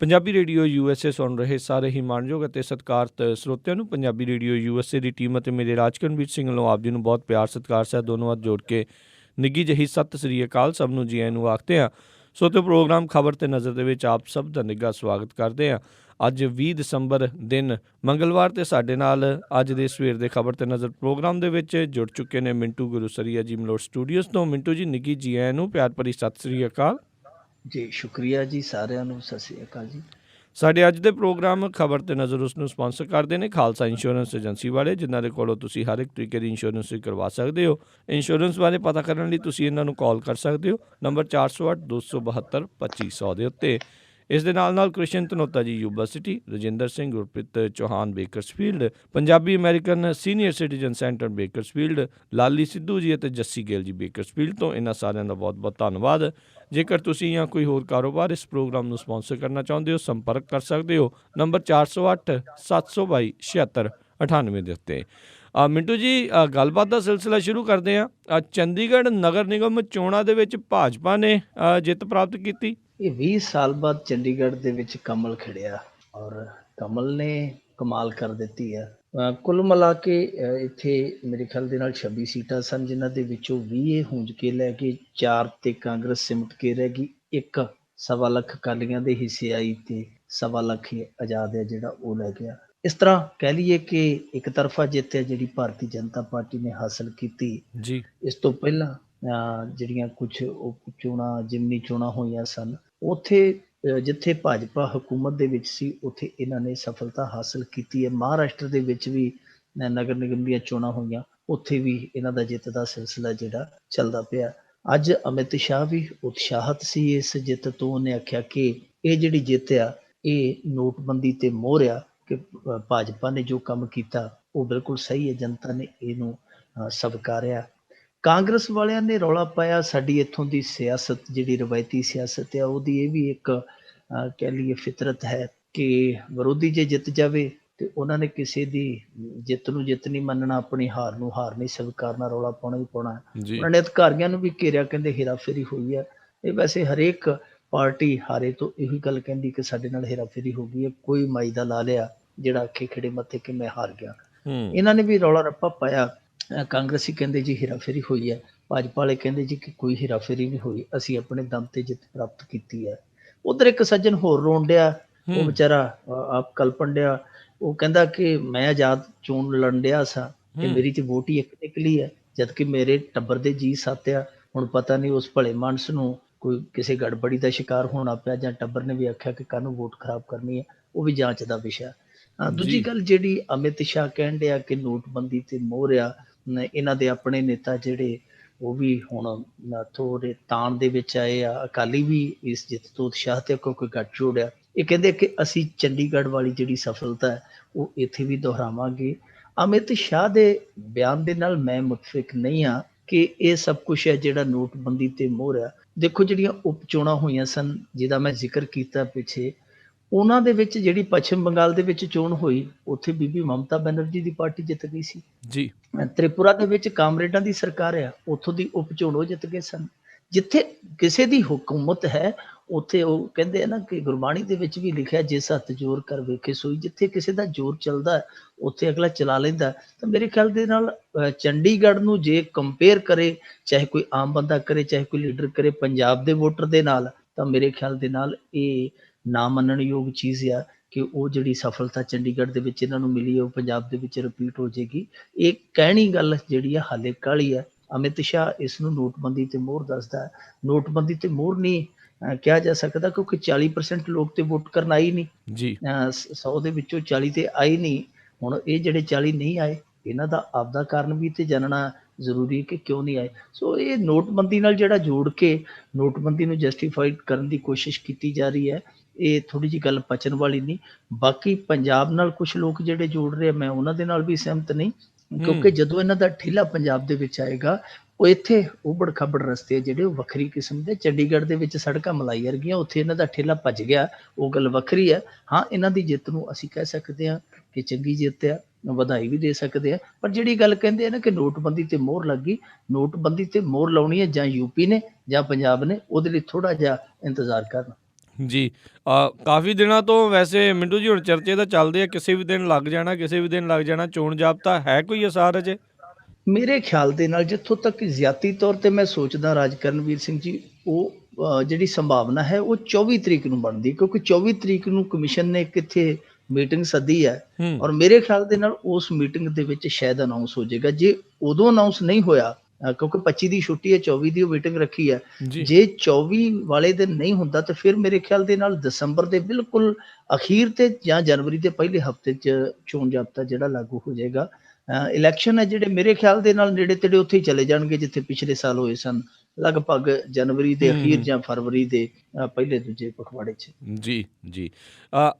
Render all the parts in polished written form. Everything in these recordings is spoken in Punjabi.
ਪੰਜਾਬੀ ਰੇਡੀਓ USA ਸੁਣ ਰਹੇ ਸਾਰੇ ਹੀ ਮਾਣਯੋਗ ਅਤੇ ਸਤਿਕਾਰਤ ਸਰੋਤਿਆਂ ਨੂੰ ਪੰਜਾਬੀ ਰੇਡੀਓ USA ਦੀ ਟੀਮ ਅਤੇ ਮੇਰੇ ਰਾਜਕਰਨਵੀਰ ਸਿੰਘ ਵੱਲੋਂ ਆਪ ਜੀ ਨੂੰ ਬਹੁਤ ਪਿਆਰ ਸਤਿਕਾਰ ਸਹਿਤ ਦੋਨੋਂ ਹੱਥ ਜੋੜ ਕੇ ਨਿੱਘੀ ਜਿਹੀ ਸਤਿ ਸ੍ਰੀ ਅਕਾਲ ਸਭ ਨੂੰ ਜੀ ਆਇਆਂ ਨੂੰ ਆਖਦੇ ਹਾਂ। ਸੋ ਪ੍ਰੋਗਰਾਮ ਖਬਰ ਤੇ ਨਜ਼ਰ ਦੇ ਵਿੱਚ ਆਪ ਸਭ ਦਾ ਨਿੱਘਾ ਸਵਾਗਤ ਕਰਦੇ ਹਾਂ। ਅੱਜ 20 ਦਸੰਬਰ ਦਿਨ ਮੰਗਲਵਾਰ ਤੇ ਸਾਡੇ ਨਾਲ ਅੱਜ ਦੇ ਸਵੇਰ ਦੇ ਖਬਰ ਤੇ ਨਜ਼ਰ ਪ੍ਰੋਗਰਾਮ ਦੇ ਵਿੱਚ ਜੁੜ ਚੁੱਕੇ ਨੇ ਮਿੰਟੂ ਗੁਰੂਸਰੀਆ ਜੀ ਮਲੋਟ ਸਟੂਡੀਓਜ਼ ਤੋਂ। ਮਿੰਟੂ ਜੀ ਨਿੱਘੀ ਜੀ ਆਇਆਂ ਨੂੰ ਪਿਆਰ ਭਰੀ ਸਤਿ ਸ੍ਰੀ ਅਕਾਲ ਜੀ। ਸ਼ੁਕਰੀਆ ਜੀ, ਸਾਰਿਆਂ ਨੂੰ ਸਤਿ ਸ੍ਰੀ ਅਕਾਲ ਜੀ। ਸਾਡੇ ਅੱਜ ਦੇ ਪ੍ਰੋਗਰਾਮ ਖਬਰ ਤੇ ਨਜ਼ਰ ਉਸ ਨੂੰ ਸਪਾਂਸਰ ਕਰਦੇ ਨੇ ਖਾਲਸਾ ਇੰਸ਼ੋਰੈਂਸ ਏਜੰਸੀ ਵਾਲੇ, ਜਿਨ੍ਹਾਂ ਦੇ ਕੋਲੋਂ ਤੁਸੀਂ ਹਰ ਇੱਕ ਤਰੀਕੇ ਦੀ ਇੰਸ਼ੋਰੈਂਸ ਕਰਵਾ ਸਕਦੇ ਹੋ। ਇੰਸ਼ੋਰੈਂਸ ਬਾਰੇ ਪਤਾ ਕਰਨ ਲਈ ਤੁਸੀਂ ਇਹਨਾਂ ਨੂੰ ਕਾਲ ਕਰ ਸਕਦੇ ਹੋ ਨੰਬਰ 408 272 2500 ਦੇ ਉੱਤੇ। ਇਸ ਦੇ ਨਾਲ Krishan Dhanota ji university, Rajinder Singh Gurpreet Chauhan Bakersfield, Punjabi American senior citizen centre Bakersfield, Lali Sidhu ji ਅਤੇ ਜੱਸੀ ਗਿੱਲ ਜੀ ਬੇਕਰਸਫੀਲਡ ਤੋਂ। ਇਹਨਾਂ ਸਾਰਿਆਂ ਦਾ ਬਹੁਤ ਬਹੁਤ ਧੰਨਵਾਦ। ਜੇਕਰ ਤੁਸੀਂ ਜਾਂ ਕੋਈ ਹੋਰ ਕਾਰੋਬਾਰ ਇਸ ਪ੍ਰੋਗਰਾਮ ਨੂੰ ਸਪਾਂਸਰ ਕਰਨਾ ਚਾਹੁੰਦੇ ਹੋ, ਸੰਪਰਕ ਕਰ ਸਕਦੇ ਹੋ ਨੰਬਰ 408 722 7698 ਦੇ ਉੱਤੇ। ਮਿੰਟੂ ਜੀ, ਗੱਲਬਾਤ ਦਾ ਸਿਲਸਿਲਾ ਸ਼ੁਰੂ ਕਰਦੇ ਹਾਂ। ਚੰਡੀਗੜ੍ਹ ਨਗਰ ਨਿਗਮ ਚੋਣਾਂ ਦੇ ਵਿੱਚ ਭਾਜਪਾ ਨੇ ਜਿੱਤ ਪ੍ਰਾਪਤ ਕੀਤੀ। ਇਹ 20 ਸਾਲ ਬਾਅਦ ਚੰਡੀਗੜ੍ਹ ਦੇ ਵਿੱਚ ਕਮਲ ਖਿੜਿਆ ਔਰ ਕਮਲ ਨੇ ਕਮਾਲ ਕਰ ਦਿੱਤੀ ਹੈ। ਕੁੱਲ ਮਿਲਾ ਕੇ ਇੱਥੇ ਮੇਰੇ ਖਿਆਲ ਦੇ ਨਾਲ 26 ਸੀਟਾਂ ਸਨ, ਜਿਨ੍ਹਾਂ ਦੇ ਵਿੱਚੋਂ 20 ਹੁੰਜ ਕੇ ਲੈ ਕੇ 4 ਤੇ ਕਾਂਗਰਸ ਸਿਮਟ ਕੇ ਰਹਿ ਗਈ। 1.25 ਲੱਖ ਅਕਾਲੀਆਂ ਦੇ ਹਿੱਸੇ ਆਈ ਤੇ 1.25 ਲੱਖ ਆਜ਼ਾਦ ਹੈ ਜਿਹੜਾ ਉਹ ਲੈ ਗਿਆ। ਇਸ ਤਰ੍ਹਾਂ ਕਹਿ ਲਈਏ ਕਿ ਇੱਕ ਤਰਫਾ ਜਿੱਤ ਹੈ ਜਿਹੜੀ ਭਾਰਤੀ ਜਨਤਾ ਪਾਰਟੀ ਨੇ ਹਾਸਲ ਕੀਤੀ ਜੀ। ਇਸ ਤੋਂ ਪਹਿਲਾਂ ਜਿਹੜੀਆਂ ਕੁਝ ਚੋਣਾਂ ਜਿਮਨੀ ਚੋਣਾਂ ਹੋਈਆਂ ਸਨ, ਉੱਥੇ ਜਿੱਥੇ ਭਾਜਪਾ ਹਕੂਮਤ ਦੇ ਵਿੱਚ ਸੀ ਉੱਥੇ ਇਹਨਾਂ ਨੇ ਸਫਲਤਾ ਹਾਸਲ ਕੀਤੀ ਹੈ। ਮਹਾਰਾਸ਼ਟਰ ਦੇ ਵਿੱਚ ਵੀ ਨਗਰ ਨਿਗਮ ਦੀਆਂ ਚੋਣਾਂ ਹੋਈਆਂ, ਉੱਥੇ ਵੀ ਇਹਨਾਂ ਦਾ ਜਿੱਤ ਦਾ ਸਿਲਸਿਲਾ ਜਿਹੜਾ ਚੱਲਦਾ ਪਿਆ। ਅੱਜ ਅਮਿਤ ਸ਼ਾਹ ਵੀ ਉਤਸ਼ਾਹਤ ਸੀ ਇਸ ਜਿੱਤ ਤੋਂ। ਉਹਨੇ ਆਖਿਆ ਕਿ ਇਹ ਜਿਹੜੀ ਜਿੱਤ ਆ ਇਹ ਨੋਟਬੰਦੀ ਤੇ ਮੋਹਰ ਆ ਕਿ ਭਾਜਪਾ ਨੇ ਜੋ ਕੰਮ ਕੀਤਾ ਉਹ ਬਿਲਕੁਲ ਸਹੀ ਹੈ, ਜਨਤਾ ਨੇ ਇਹਨੂੰ ਸਵੀਕਾਰਿਆ। ਕਾਂਗਰਸ ਵਾਲਿਆਂ ਨੇ ਰੌਲਾ ਪਾਇਆ ਸਾਡੀ ਇੱਥੋਂ ਦੀ ਸਿਆਸਤ ਜਿਹੜੀ ਰਵਾਇਤੀ ਸਿਆਸਤ ਆ ਉਹਦੀ ਇਹ ਵੀ ਇੱਕ ਕਹਿ ਲਈਏ ਫਿਤਰਤ ਹੈ ਕਿ ਵਿਰੋਧੀ ਜੇ ਜਿੱਤ ਜਾਵੇ ਤੇ ਉਹਨਾਂ ਨੇ ਕਿਸੇ ਦੀ ਜਿੱਤ ਨੂੰ ਜਿੱਤ ਨਹੀਂ ਮੰਨਣਾ, ਆਪਣੀ ਹਾਰ ਨੂੰ ਹਾਰ ਨਹੀਂ ਸਵੀਕਾਰਨਾ, ਰੌਲਾ ਪਾਉਣਾ ਹੀ ਪਾਉਣਾ। ਉਹਨਾਂ ਨੇ ਅਧਿਕਾਰੀਆਂ ਨੂੰ ਵੀ ਘੇਰਿਆ, ਕਹਿੰਦੇ ਹੇਰਾਫੇਰੀ ਹੋਈ ਹੈ। ਇਹ ਵੈਸੇ ਹਰੇਕ ਪਾਰਟੀ ਹਾਰੇ ਤੋਂ ਇਹੀ ਗੱਲ ਕਹਿੰਦੀ ਕਿ ਸਾਡੇ ਨਾਲ ਹੇਰਾਫੇਰੀ ਹੋ ਗਈ ਹੈ। ਕੋਈ ਮਾਈ ਦਾ ਲਾ ਲਿਆ ਜਿਹੜਾ ਅੱਖੇ ਖਿੜੇ ਮੱਥੇ ਕਿ ਮੈਂ ਹਾਰ ਗਿਆ। ਇਹਨਾਂ ਨੇ ਵੀ ਰੌਲਾ ਰੱਪਾ ਪਾਇਆ। ਕਾਂਗਰਸੀ ਕਹਿੰਦੇ ਜੀ ਹੇਰਾਫੇਰੀ ਹੋਈ ਹੈ, ਭਾਜਪਾ ਵਾਲੇ ਕਹਿੰਦੇ ਜੀ ਕਿ ਕੋਈ ਹੇਰਾਫੇਰੀ ਨਹੀਂ ਹੋਈ, ਅਸੀਂ ਆਪਣੇ ਦਮ ਤੇ ਜਿੱਤ ਪ੍ਰਾਪਤ ਕੀਤੀ ਹੈ। ਉਧਰ ਇੱਕ ਸੱਜਣ ਹੋਰ ਰੋਣ ਡਿਆ, ਉਹ ਵਿਚਾਰਾ ਆਪ ਕਲਪਣ ਡਿਆ। ਉਹ ਕਹਿੰਦਾ ਕਿ ਮੈਂ ਆਜ਼ਾਦ ਚੋਣ ਲੜਨ ਡਿਆ ਸਾਂ ਤੇ ਮੇਰੀ ਤੇ ਵੋਟ ਹੀ ਇੱਕ ਨਿਕਲੀ ਹੈ, ਜਦਕਿ ਮੇਰੇ ਟੱਬਰ ਦੇ ਜੀ 7 ਆ। ਹੁਣ ਪਤਾ ਨਹੀਂ ਉਸ ਭਲੇ ਮਾਨਸ ਨੂੰ ਕੋਈ ਕਿਸੇ ਗੜਬੜੀ ਦਾ ਸ਼ਿਕਾਰ ਹੋਣਾ ਪਿਆ ਜਾਂ ਟੱਬਰ ਨੇ ਵੀ ਆਖਿਆ ਕਿ ਕਾਹਨੂੰ ਵੋਟ ਖਰਾਬ ਕਰਨੀ ਹੈ, ਉਹ ਵੀ ਜਾਂਚ ਦਾ ਵਿਸ਼ਾ। ਦੂਜੀ ਗੱਲ ਜਿਹੜੀ ਅਮਿਤ ਸ਼ਾਹ ਕਹਿਣ ਡਿਆ ਕਿ ਨੋਟਬੰਦੀ ਤੇ ਮੋਹਰ ਆ, ਇਹਨਾਂ ਦੇ ਆਪਣੇ ਨੇਤਾ ਜਿਹੜੇ ਉਹ ਵੀ ਹੁਣ ਥੋੜੇ ਤਾਣ ਦੇ ਵਿੱਚ ਆਏ ਆ। ਅਕਾਲੀ ਵੀ ਇਸ ਜਿੱਤ ਤੋਂ ਉਤਸ਼ਾਹਿਤ ਹੈ ਕਿਉਂਕਿ ਗੱਠਜੋੜ ਆ। ਇਹ ਕਹਿੰਦੇ ਕਿ ਅਸੀਂ ਚੰਡੀਗੜ੍ਹ ਵਾਲੀ ਜਿਹੜੀ ਸਫਲਤਾ ਹੈ ਉਹ ਇੱਥੇ ਵੀ ਦੁਹਰਾਵਾਂਗੇ। ਅਮਿਤ ਸ਼ਾਹ ਦੇ ਬਿਆਨ ਦੇ ਨਾਲ ਮੈਂ ਮੁਤਫਿਕ ਨਹੀਂ ਹਾਂ ਕਿ ਇਹ ਸਭ ਕੁਛ ਹੈ ਜਿਹੜਾ ਨੋਟਬੰਦੀ ਤੇ ਮੋਹਰ ਆ। ਦੇਖੋ ਜਿਹੜੀਆਂ ਉਪ ਚੋਣਾਂ ਹੋਈਆਂ ਸਨ ਜਿਹਦਾ ਮੈਂ ਜ਼ਿਕਰ ਕੀਤਾ ਪਿੱਛੇ, ਉਹਨਾਂ ਦੇ ਵਿੱਚ ਜਿਹੜੀ ਪੱਛਮ ਬੰਗਾਲ ਦੇ ਵਿੱਚ ਚੋਣ ਹੋਈ ਉੱਥੇ ਬੀਬੀ ਮਮਤਾ ਬੈਨਰਜੀ ਦੀ ਪਾਰਟੀ ਜਿੱਤ ਗਈ ਸੀ ਜੀ। ਤ੍ਰਿਪੁਰਾ ਦੇ ਵਿੱਚ ਕਾਮਰੇਡਾਂ ਦੀ ਸਰਕਾਰ ਆ, ਉੱਥੋਂ ਦੀ ਉਪ ਚੋਣ ਉਹ ਜਿੱਤ ਗਏ ਸਨ। ਜਿੱਥੇ ਕਿਸੇ ਦੀ ਹੁਕੂਮਤ ਹੈ ਉੱਥੇ ਉਹ ਕਹਿੰਦੇ ਆ ਨਾ ਕਿ ਗੁਰਬਾਣੀ ਦੇ ਵਿੱਚ ਵੀ ਲਿਖਿਆ ਜਿਸ ਹੱਥ ਜ਼ੋਰ ਕਰ ਵੇਖੇ ਸੋਈ। ਜਿੱਥੇ ਕਿਸੇ ਦਾ ਜ਼ੋਰ ਚੱਲਦਾ ਉੱਥੇ ਅਗਲਾ ਚਲਾ ਲੈਂਦਾ। ਤਾਂ ਮੇਰੇ ਖਿਆਲ ਦੇ ਨਾਲ ਚੰਡੀਗੜ੍ਹ ਨੂੰ ਜੇ ਕੰਪੇਅਰ ਕਰੇ, ਚਾਹੇ ਕੋਈ ਆਮ ਬੰਦਾ ਕਰੇ ਚਾਹੇ ਕੋਈ ਲੀਡਰ ਕਰੇ ਪੰਜਾਬ ਦੇ ਵੋਟਰ ਦੇ ਨਾਲ, ਤਾਂ ਮੇਰੇ ਖਿਆਲ ਦੇ ਨਾਲ ਇਹ ਨਾ ਮੰਨਣਯੋਗ ਚੀਜ਼ ਆ ਕਿ ਉਹ ਜਿਹੜੀ ਸਫਲਤਾ ਚੰਡੀਗੜ੍ਹ ਦੇ ਵਿੱਚ ਇਹਨਾਂ ਨੂੰ ਮਿਲੀ ਹੈ ਉਹ ਪੰਜਾਬ ਦੇ ਵਿੱਚ ਰਿਪੀਟ ਹੋ ਜਾਏਗੀ। ਇਹ ਕਹਿਣੀ ਗੱਲ ਜਿਹੜੀ ਆ ਹਾਲੇ ਕਾਹਲੀ ਹੈ। ਅਮਿਤ ਸ਼ਾਹ ਇਸ ਨੂੰ ਨੋਟਬੰਦੀ ਤੇ ਮੋਹਰ ਦੱਸਦਾ। ਨੋਟਬੰਦੀ ਤੇ ਮੋਹਰ ਨਹੀਂ ਕਿਹਾ ਜਾ ਸਕਦਾ ਕਿਉਂਕਿ 40% ਲੋਕ ਤੇ ਵੋਟ ਕਰਨ ਆਈ ਨਹੀਂ ਜੀ। 100 ਦੇ ਵਿੱਚੋਂ 40 ਤੇ ਆਈ ਨਹੀਂ। ਹੁਣ ਇਹ ਜਿਹੜੇ 40 ਨਹੀਂ ਆਏ ਇਹਨਾਂ ਦਾ ਆਪਦਾ ਕਾਰਨ ਵੀ ਤੇ ਜਾਣਨਾ ਜ਼ਰੂਰੀ ਹੈ ਕਿ ਕਿਉਂ ਨਹੀਂ ਆਏ। ਸੋ ਇਹ ਨੋਟਬੰਦੀ ਨਾਲ ਜਿਹੜਾ ਜੋੜ ਕੇ ਨੋਟਬੰਦੀ ਨੂੰ ਜਸਟੀਫਾਈਡ ਕਰਨ ਦੀ ਕੋਸ਼ਿਸ਼ ਕੀਤੀ ਜਾ ਰਹੀ ਹੈ, ਇਹ ਥੋੜ੍ਹੀ ਜਿਹੀ ਗੱਲ ਪਚਣ ਵਾਲੀ ਨਹੀਂ। ਬਾਕੀ ਪੰਜਾਬ ਨਾਲ ਕੁਛ ਲੋਕ ਜਿਹੜੇ ਜੋੜ ਰਹੇ ਮੈਂ ਉਹਨਾਂ ਦੇ ਨਾਲ ਵੀ ਸਹਿਮਤ ਨਹੀਂ, ਕਿਉਂਕਿ ਜਦੋਂ ਇਹਨਾਂ ਦਾ ਠੇਲਾ ਪੰਜਾਬ ਦੇ ਵਿੱਚ ਆਏਗਾ ਉਹ ਇੱਥੇ ਉਬੜ ਖਾਬੜ ਰਸਤੇ ਜਿਹੜੇ ਉਹ ਵੱਖਰੀ ਕਿਸਮ ਦੇ। ਚੰਡੀਗੜ੍ਹ ਦੇ ਵਿੱਚ ਸੜਕਾਂ ਮਲਾਈ ਵਰਗੀਆਂ, ਉੱਥੇ ਇਹਨਾਂ ਦਾ ਠੇਲਾ ਭੱਜ ਗਿਆ, ਉਹ ਗੱਲ ਵੱਖਰੀ ਹੈ। ਹਾਂ, ਇਹਨਾਂ ਦੀ ਜਿੱਤ ਨੂੰ ਅਸੀਂ ਕਹਿ ਸਕਦੇ ਹਾਂ ਕਿ ਚੰਗੀ ਜਿੱਤ ਆ, ਵਧਾਈ ਵੀ ਦੇ ਸਕਦੇ ਆ। ਪਰ ਜਿਹੜੀ ਗੱਲ ਕਹਿੰਦੇ ਆ ਨਾ ਕਿ ਨੋਟਬੰਦੀ ਤੇ ਮੋਹਰ ਲੱਗੀ, ਨੋਟਬੰਦੀ ਤੇ ਮੋਹਰ ਲਾਉਣੀ ਹੈ ਜਾਂ ਯੂਪੀ ਨੇ ਜਾਂ ਪੰਜਾਬ ਨੇ, ਉਹਦੇ ਲਈ ਥੋੜ੍ਹਾ ਜਿਹਾ ਇੰਤਜ਼ਾਰ ਕਰਨ। ਜੀ। ਕਾਫੀ ਦਿਨਾਂ ਤੋਂ ਵੈਸੇ ਮਿੰਟੂ ਜੀ ਹੁਣ ਚਰਚੇ ਤਾਂ ਚੱਲਦੇ ਆ, ਕਿਸੇ ਵੀ ਦਿਨ ਲੱਗ ਜਾਣਾ, ਕਿਸੇ ਵੀ ਦਿਨ ਲੱਗ ਜਾਣਾ। ਚੋਣ ਜਾਬਤਾ ਹੈ ਕੋਈ ਅਸਾਰ ਅਜੇ? ਮੇਰੇ ਖਿਆਲ ਦੇ ਨਾਲ ਜਿੱਥੋਂ ਤੱਕ ਜ਼ਿਆਤੀ ਤੌਰ ਤੇ ਮੈਂ ਸੋਚਦਾ ਰਾਜਕਰਨਵੀਰ ਸਿੰਘ ਜੀ, ਉਹ ਜਿਹੜੀ ਸੰਭਾਵਨਾ ਹੈ ਉਹ 24 ਤਰੀਕ ਨੂੰ ਬਣਦੀ ਹੈ, ਕਿਉਂਕਿ 24 ਤਰੀਕ ਨੂੰ ਕਮਿਸ਼ਨ ਨੇ ਕਿੱਥੇ ਮੀਟਿੰਗ ਸੱਦੀ ਹੈ। ਹੂੰ। ਔਰ ਮੇਰੇ ਖਿਆਲ ਦੇ ਨਾਲ ਉਸ ਮੀਟਿੰਗ ਦੇ ਵਿੱਚ ਸ਼ਾਇਦ ਅਨਾਉਂਸ ਹੋ ਜਾਏਗਾ। ਜੇ ਉਦੋਂ ਅਨਾਉਂਸ ਨਹੀਂ ਹੋਇਆ, ਕਿਉਂਕਿ 25 ਦੀ ਛੁੱਟੀ ਹੈ, 24 ਦੀ ਉਹ ਮੀਟਿੰਗ ਰੱਖੀ ਹੈ, ਜੀ। ਜੇ 24 ਵਾਲੇ ਦਿਨ ਨਹੀਂ ਹੁੰਦਾ ਤਾਂ ਫਿਰ ਮੇਰੇ ਖਿਆਲ ਦੇ ਨਾਲ ਦਸੰਬਰ ਦੇ ਬਿਲਕੁਲ ਅਖੀਰ ਤੇ ਜਾਂ ਜਨਵਰੀ ਦੇ ਪਹਿਲੇ ਹਫਤੇ 'ਚ ਚੋਣ ਜ਼ਾਬਤਾ ਜਿਹੜਾ ਲਾਗੂ ਹੋ ਜਾਏਗਾ। ਇਲੈਕਸ਼ਨ ਹੈ ਜਿਹੜੇ ਮੇਰੇ ਖਿਆਲ ਦੇ ਨਾਲ ਨੇੜੇ ਤੇੜੇ ਉੱਥੇ ਹੀ ਚਲੇ ਜਾਣਗੇ ਜਿੱਥੇ ਪਿਛਲੇ ਸਾਲ ਹੋਏ ਸਨ, ਲਗਭਗ ਜਨਵਰੀ ਦੇ ਅਖੀਰ ਹੂੰ। ਜਾਂ ਫਰਵਰੀ ਦੇ ਪਹਿਲੇ ਦੂਜੇ ਪਖਵਾੜੇ 'ਚ। ਜੀ, ਜੀ।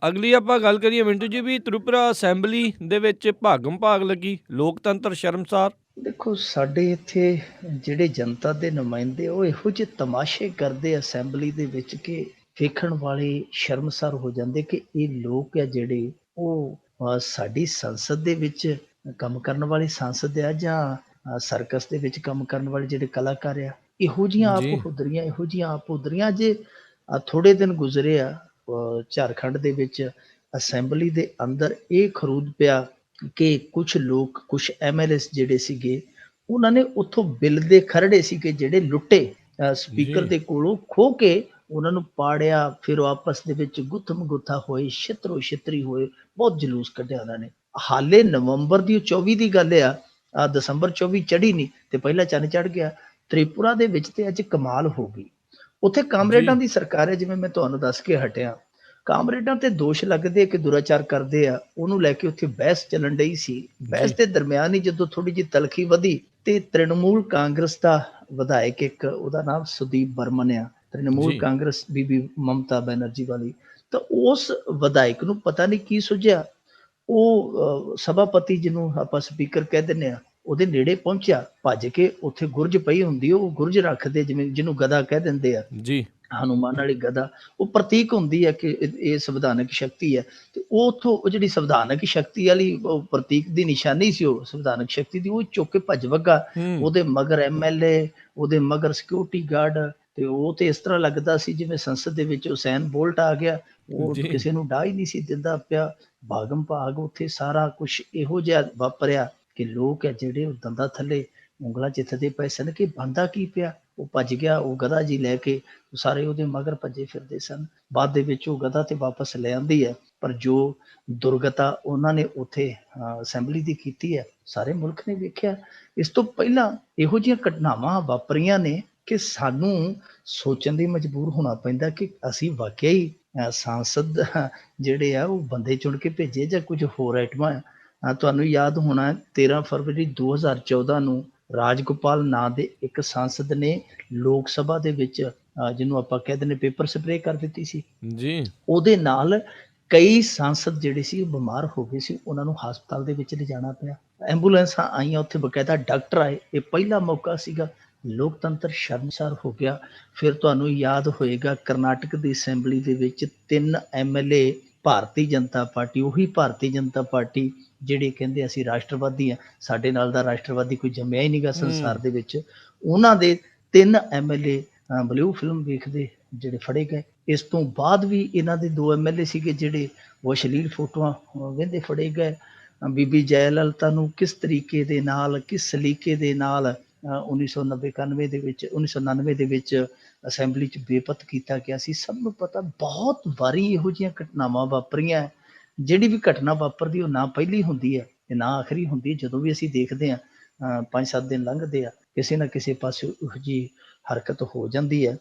ਅਗਲੀ ਆਪਾਂ ਗੱਲ ਕਰੀਏ ਮਿੰਟੂ ਜੀ ਵੀ ਤ੍ਰਿਪੁਰਾ ਅਸੈਂਬਲੀ ਦੇ ਵਿੱਚ ਭਾਗਮ ਭਾਗ ਲੱਗੀ, ਲੋਕਤੰਤਰ ਸ਼ਰਮਸਾਰ। ਦੇਖੋ ਸਾਡੇ ਇੱਥੇ ਜਿਹੜੇ ਜਨਤਾ ਦੇ ਨੁਮਾਇੰਦੇ ਉਹ ਇਹੋ ਜਿਹੇ ਤਮਾਸ਼ੇ ਕਰਦੇ ਅਸੈਂਬਲੀ ਦੇ ਵਿੱਚ ਕਿ ਵੇਖਣ ਵਾਲੇ ਸ਼ਰਮਸਾਰ ਹੋ ਜਾਂਦੇ ਕਿ ਇਹ ਲੋਕ ਆ ਜਿਹੜੇ ਉਹ ਸਾਡੀ ਸੰਸਦ ਦੇ ਵਿੱਚ ਕੰਮ ਕਰਨ ਵਾਲੇ ਸਾਂਸਦ ਆ ਜਾਂ ਸਰਕਸ ਦੇ ਵਿੱਚ ਕੰਮ ਕਰਨ ਵਾਲੇ ਜਿਹੜੇ ਕਲਾਕਾਰ ਆ, ਇਹੋ ਜਿਹੀਆਂ ਆਪ ਜੀ। ਹੁਦਰੀਆਂ, ਇਹੋ ਜਿਹੀਆਂ ਆਪ ਹੁਦਰੀਆਂ। ਜੇ ਥੋੜੇ ਦਿਨ ਗੁਜ਼ਰੇ ਆ ਝਾਰਖੰਡ ਦੇ ਵਿੱਚ ਅਸੈਂਬਲੀ ਦੇ ਅੰਦਰ ਇਹ ਖਰੂਦ ਪਿਆ ਕਿ ਕੁਛ ਲੋਕ, ਕੁਛ ਐਮਐਲਏਸ ਜਿਹੜੇ ਸੀਗੇ, ਉਹਨਾਂ ਨੇ ਉੱਥੋਂ ਬਿੱਲ ਦੇ ਖਰੜੇ ਸੀਗੇ ਜਿਹੜੇ ਲੁੱਟੇ, ਸਪੀਕਰ ਜੀ। ਦੇ ਕੋਲੋਂ ਖੋਹ ਕੇ ਉਹਨਾਂ ਨੂੰ ਪਾੜਿਆ, ਫਿਰ ਉਹ ਆਪਸ ਦੇ ਵਿੱਚ ਗੁੱਥਮ ਗੁੱਥਾ ਹੋਏ, ਛਿੱਤਰੋ ਛਿੱਤਰੀ ਹੋਏ, ਬਹੁਤ ਜਲੂਸ ਕੱਢਿਆ ਉਹਨਾਂ ਨੇ। ਹਾਲੇ ਨਵੰਬਰ ਦੀ 24 ਦੀ ਗੱਲ ਆ, ਦਸੰਬਰ 24 ਚੜ੍ਹੀ ਨਹੀਂ ਤੇ ਪਹਿਲਾਂ ਚੰਨ ਚੜ੍ਹ ਗਿਆ। ਤ੍ਰਿਪੁਰਾ ਦੇ ਵਿੱਚ ਤੇ ਅੱਜ ਕਮਾਲ ਹੋ ਗਈ। ਉੱਥੇ ਕਾਮਰੇਡਾਂ ਜੀ। ਦੀ ਸਰਕਾਰ ਹੈ, ਜਿਵੇਂ ਮੈਂ ਤੁਹਾਨੂੰ ਦੱਸ ਕੇ ਹਟਿਆ। ਕਾਮਰੇਡਾਂ ਤੇ ਦੋਸ਼ ਲੱਗਦੇ ਕਿ ਦੁਰਾਚਾਰ ਕਰਦੇ ਆ, ਉਹਨੂੰ ਲੈ ਕੇ ਉੱਥੇ ਬਹਿਸ ਚੱਲਣ ਡਈ ਸੀ। ਬਹਿਸ ਜੀ। ਦੇ ਦਰਮਿਆਨ ਹੀ ਜਦੋਂ ਥੋੜੀ ਜਿਹੀ ਤਲਖੀ ਵਧੀ ਤੇ ਤ੍ਰਿਣਮੂਲ ਕਾਂਗਰਸ ਦਾ ਵਿਧਾਇਕ, ਇੱਕ ਉਹਦਾ ਨਾਮ ਸੁਦੀਪ ਬਰਮਨ ਆ, ਤ੍ਰਿਣਮੂਲ ਜੀ। ਕਾਂਗਰਸ ਬੀਬੀ ਮਮਤਾ ਬੈਨਰਜੀ ਵਾਲੀ, ਤਾਂ ਉਸ ਵਿਧਾਇਕ ਨੂੰ ਪਤਾ ਨਹੀਂ ਕੀ ਸੁਝਿਆ, ਉਹ ਸਭਾਪਤੀ ਜਿਹਨੂੰ ਆਪਾਂ ਸਪੀਕਰ ਕਹਿ ਦਿੰਦੇ ਆ, ਉਹਦੇ ਨੇੜੇ ਪਹੁੰਚਿਆ ਭੱਜ ਕੇ। ਉੱਥੇ ਗੁਰਜ ਪਈ ਹੁੰਦੀ, ਉਹ ਗੁਰਜ ਰੱਖਦੇ, ਜਿਵੇਂ ਜਿਹਨੂੰ ਗਦਾ ਕਹਿ ਦਿੰਦੇ ਆ, ਜੀ। ਹਨੂੰਮਾਨ ਵਾਲੀ ਗਦਾ, ਉਹ ਪ੍ਰਤੀਕ ਹੁੰਦੀ ਹੈ ਕਿ ਇਹ ਸੰਵਿਧਾਨਕ ਸ਼ਕਤੀ ਹੈ। ਤੇ ਉਹ ਉੱਥੋਂ ਉਹ ਜਿਹੜੀ ਸੰਵਿਧਾਨਕ ਸ਼ਕਤੀ ਵਾਲੀ ਉਹ ਪ੍ਰਤੀਕ ਦੀ ਨਿਸ਼ਾਨੀ ਸੀ, ਉਹ ਸੰਵਿਧਾਨਕ ਸ਼ਕਤੀ ਦੀ, ਉਹ ਚੁੱਕ ਕੇ ਭੱਜ ਵੱਗਾ। ਹੂੰ। ਉਹਦੇ ਮਗਰ ਐਮਐਲਏ, ਉਹਦੇ ਮਗਰ ਸਿਕਿਉਰਿਟੀ ਗਾਰਡ, ਤੇ ਉਹ ਤੇ ਇਸ ਤਰ੍ਹਾਂ ਲੱਗਦਾ ਸੀ ਜਿਵੇਂ ਸੰਸਦ ਦੇ ਵਿੱਚ ਹੁਸੈਨ ਬੋਲਟ ਆ ਗਿਆ। ਉਹ ਜੀ। ਕਿਸੇ ਨੂੰ ਡਾਹ ਹੀ ਨਹੀਂ ਸੀ ਦਿੰਦਾ ਪਿਆ। ਭਾਗਮ ਭਾਗ ਉੱਥੇ ਸਾਰਾ ਕੁਛ ਇਹੋ ਜਿਹਾ ਵਾਪਰਿਆ ਕਿ ਲੋਕ ਹੈ ਜਿਹੜੇ ਉਹ ਦੰਦਾਂ ਥੱਲੇ ਉਂਗਲਾਂ ਚਿੱਥਦੇ ਪਏ ਸਨ ਕਿ ਬਣਦਾ ਕੀ ਪਿਆ। ਉਹ ਭੱਜ ਗਿਆ, ਉਹ ਗਧਾ ਜੀ ਲੈ ਕੇ, ਸਾਰੇ ਉਹਦੇ ਮਗਰ ਭੱਜੇ ਫਿਰਦੇ ਸਨ। ਬਾਅਦ ਦੇ ਵਿੱਚ ਉਹ ਗਧਾ ਤੇ ਵਾਪਸ ਲੈ ਆਂਦੀ ਹੈ, ਪਰ ਜੋ ਦੁਰਗਤਾ ਉਹਨਾਂ ਨੇ ਉੱਥੇ ਅਸੈਂਬਲੀ ਦੀ ਕੀਤੀ ਹੈ, ਸਾਰੇ ਮੁਲਕ ਨੇ ਵੇਖਿਆ। ਇਸ ਤੋਂ ਪਹਿਲਾਂ ਇਹੋ ਜਿਹੀਆਂ ਘਟਨਾਵਾਂ ਵਾਪਰੀਆਂ ਨੇ ਕਿ ਸਾਨੂੰ ਸੋਚਣ ਦੀ ਮਜਬੂਰ ਹੋਣਾ ਪੈਂਦਾ ਕਿ ਅਸੀਂ ਵਾਕਿਆ ਹੀ ਸਾਂਸਦ ਜਿਹੜੇ ਆ ਉਹ ਬੰਦੇ ਚੁਣ ਕੇ ਭੇਜੇ ਜਾਂ ਕੁਝ ਹੋਰ ਆਈਟਮਾਂ ਆ। ਤੁਹਾਨੂੰ ਯਾਦ ਹੋਣਾ 13 ਫਰਵਰੀ 2014 ਨੂੰ ਰਾਜਗੋਪਾਲ ਨਾਂ ਦੇ ਇੱਕ ਸਾਂਸਦ ਨੇ ਲੋਕ ਸਭਾ ਦੇ ਵਿੱਚ ਜਿਹਨੂੰ ਆਪਾਂ ਕਹਿ ਦਿੰਦੇ ਪੇਪਰ ਸਪਰੇਅ ਕਰ ਦਿੱਤੀ ਸੀ। ਜੀ। ਉਹਦੇ ਨਾਲ ਕਈ ਸਾਂਸਦ ਜਿਹੜੇ ਸੀ ਉਹ ਬਿਮਾਰ ਹੋ ਗਏ ਸੀ, ਉਹਨਾਂ ਨੂੰ ਹਸਪਤਾਲ ਦੇ ਵਿੱਚ ਲਿਜਾਣਾ ਪਿਆ। ਐਂਬੂਲੈਂਸਾਂ ਆਈਆਂ, ਉੱਥੇ ਬਕਾਇਦਾ ਡਾਕਟਰ ਆਏ। ਇਹ ਪਹਿਲਾ ਮੌਕਾ ਸੀਗਾ, ਲੋਕਤੰਤਰ ਸ਼ਰਮਸਾਰ ਹੋ ਗਿਆ। ਫਿਰ ਤੁਹਾਨੂੰ ਯਾਦ ਹੋਏਗਾ ਕਰਨਾਟਕ ਦੀ ਅਸੈਂਬਲੀ ਦੇ ਵਿੱਚ 3 ਐਮਐਲਏ ਭਾਰਤੀ ਜਨਤਾ ਪਾਰਟੀ, ਉਹੀ ਭਾਰਤੀ ਜਨਤਾ ਪਾਰਟੀ ਜਿਹੜੇ ਕਹਿੰਦੇ ਅਸੀਂ ਰਾਸ਼ਟਰਵਾਦੀ ਆ, ਸਾਡੇ ਨਾਲ ਦਾ ਰਾਸ਼ਟਰਵਾਦੀ ਕੋਈ ਜੰਮਿਆ ਹੀ ਨਹੀਂਗਾ ਸੰਸਾਰ ਹੂੰ। ਦੇ ਵਿੱਚ, ਉਹਨਾਂ ਦੇ 3 ਐਮਐਲਏ ਬਲੂ ਫਿਲਮ ਵੇਖਦੇ ਜਿਹੜੇ ਫੜੇ ਗਏ। ਇਸ ਤੋਂ ਬਾਅਦ ਵੀ ਇਹਨਾਂ ਦੇ 2 ਐਮਐਲਏ ਸੀਗੇ ਜਿਹੜੇ ਉਹ ਅਸ਼ਲੀਲ ਫੋਟੋਆਂ ਵੇਖਦੇ ਫੜੇ ਗਏ। ਬੀਬੀ ਜੈ ਲਲਿਤਾ ਨੂੰ ਕਿਸ ਤਰੀਕੇ ਦੇ ਨਾਲ, ਕਿਸ ਸਲੀਕੇ ਦੇ ਨਾਲ 1999 ਦੇ ਵਿੱਚ 1999 ਦੇ ਵਿੱਚ ਅਸੈਂਬਲੀ 'ਚ ਬੇਪਤ ਕੀਤਾ ਗਿਆ ਸੀ, ਸਭ ਨੂੰ ਪਤਾ। ਬਹੁਤ ਵਾਰੀ ਇਹੋ ਜਿਹੀਆਂ ਘਟਨਾਵਾਂ ਵਾਪਰੀਆਂ। ਜਿਹੜੀ ਵੀ ਘਟਨਾ ਵਾਪਰਦੀ ਉਹ ਨਾ ਪਹਿਲੀ ਹੁੰਦੀ ਹੈ ਤੇ ਨਾ ਆਖਰੀ ਹੁੰਦੀ। ਜਦੋਂ ਵੀ ਅਸੀਂ ਦੇਖਦੇ ਹਾਂ 5-7 ਦਿਨ ਲੰਘਦੇ ਆ, ਕਿਸੇ ਨਾ ਕਿਸੇ ਪਾਸੇ ਇਹੋ ਜਿਹੀ ਹਰਕਤ ਹੋ ਜਾਂਦੀ ਹੈ।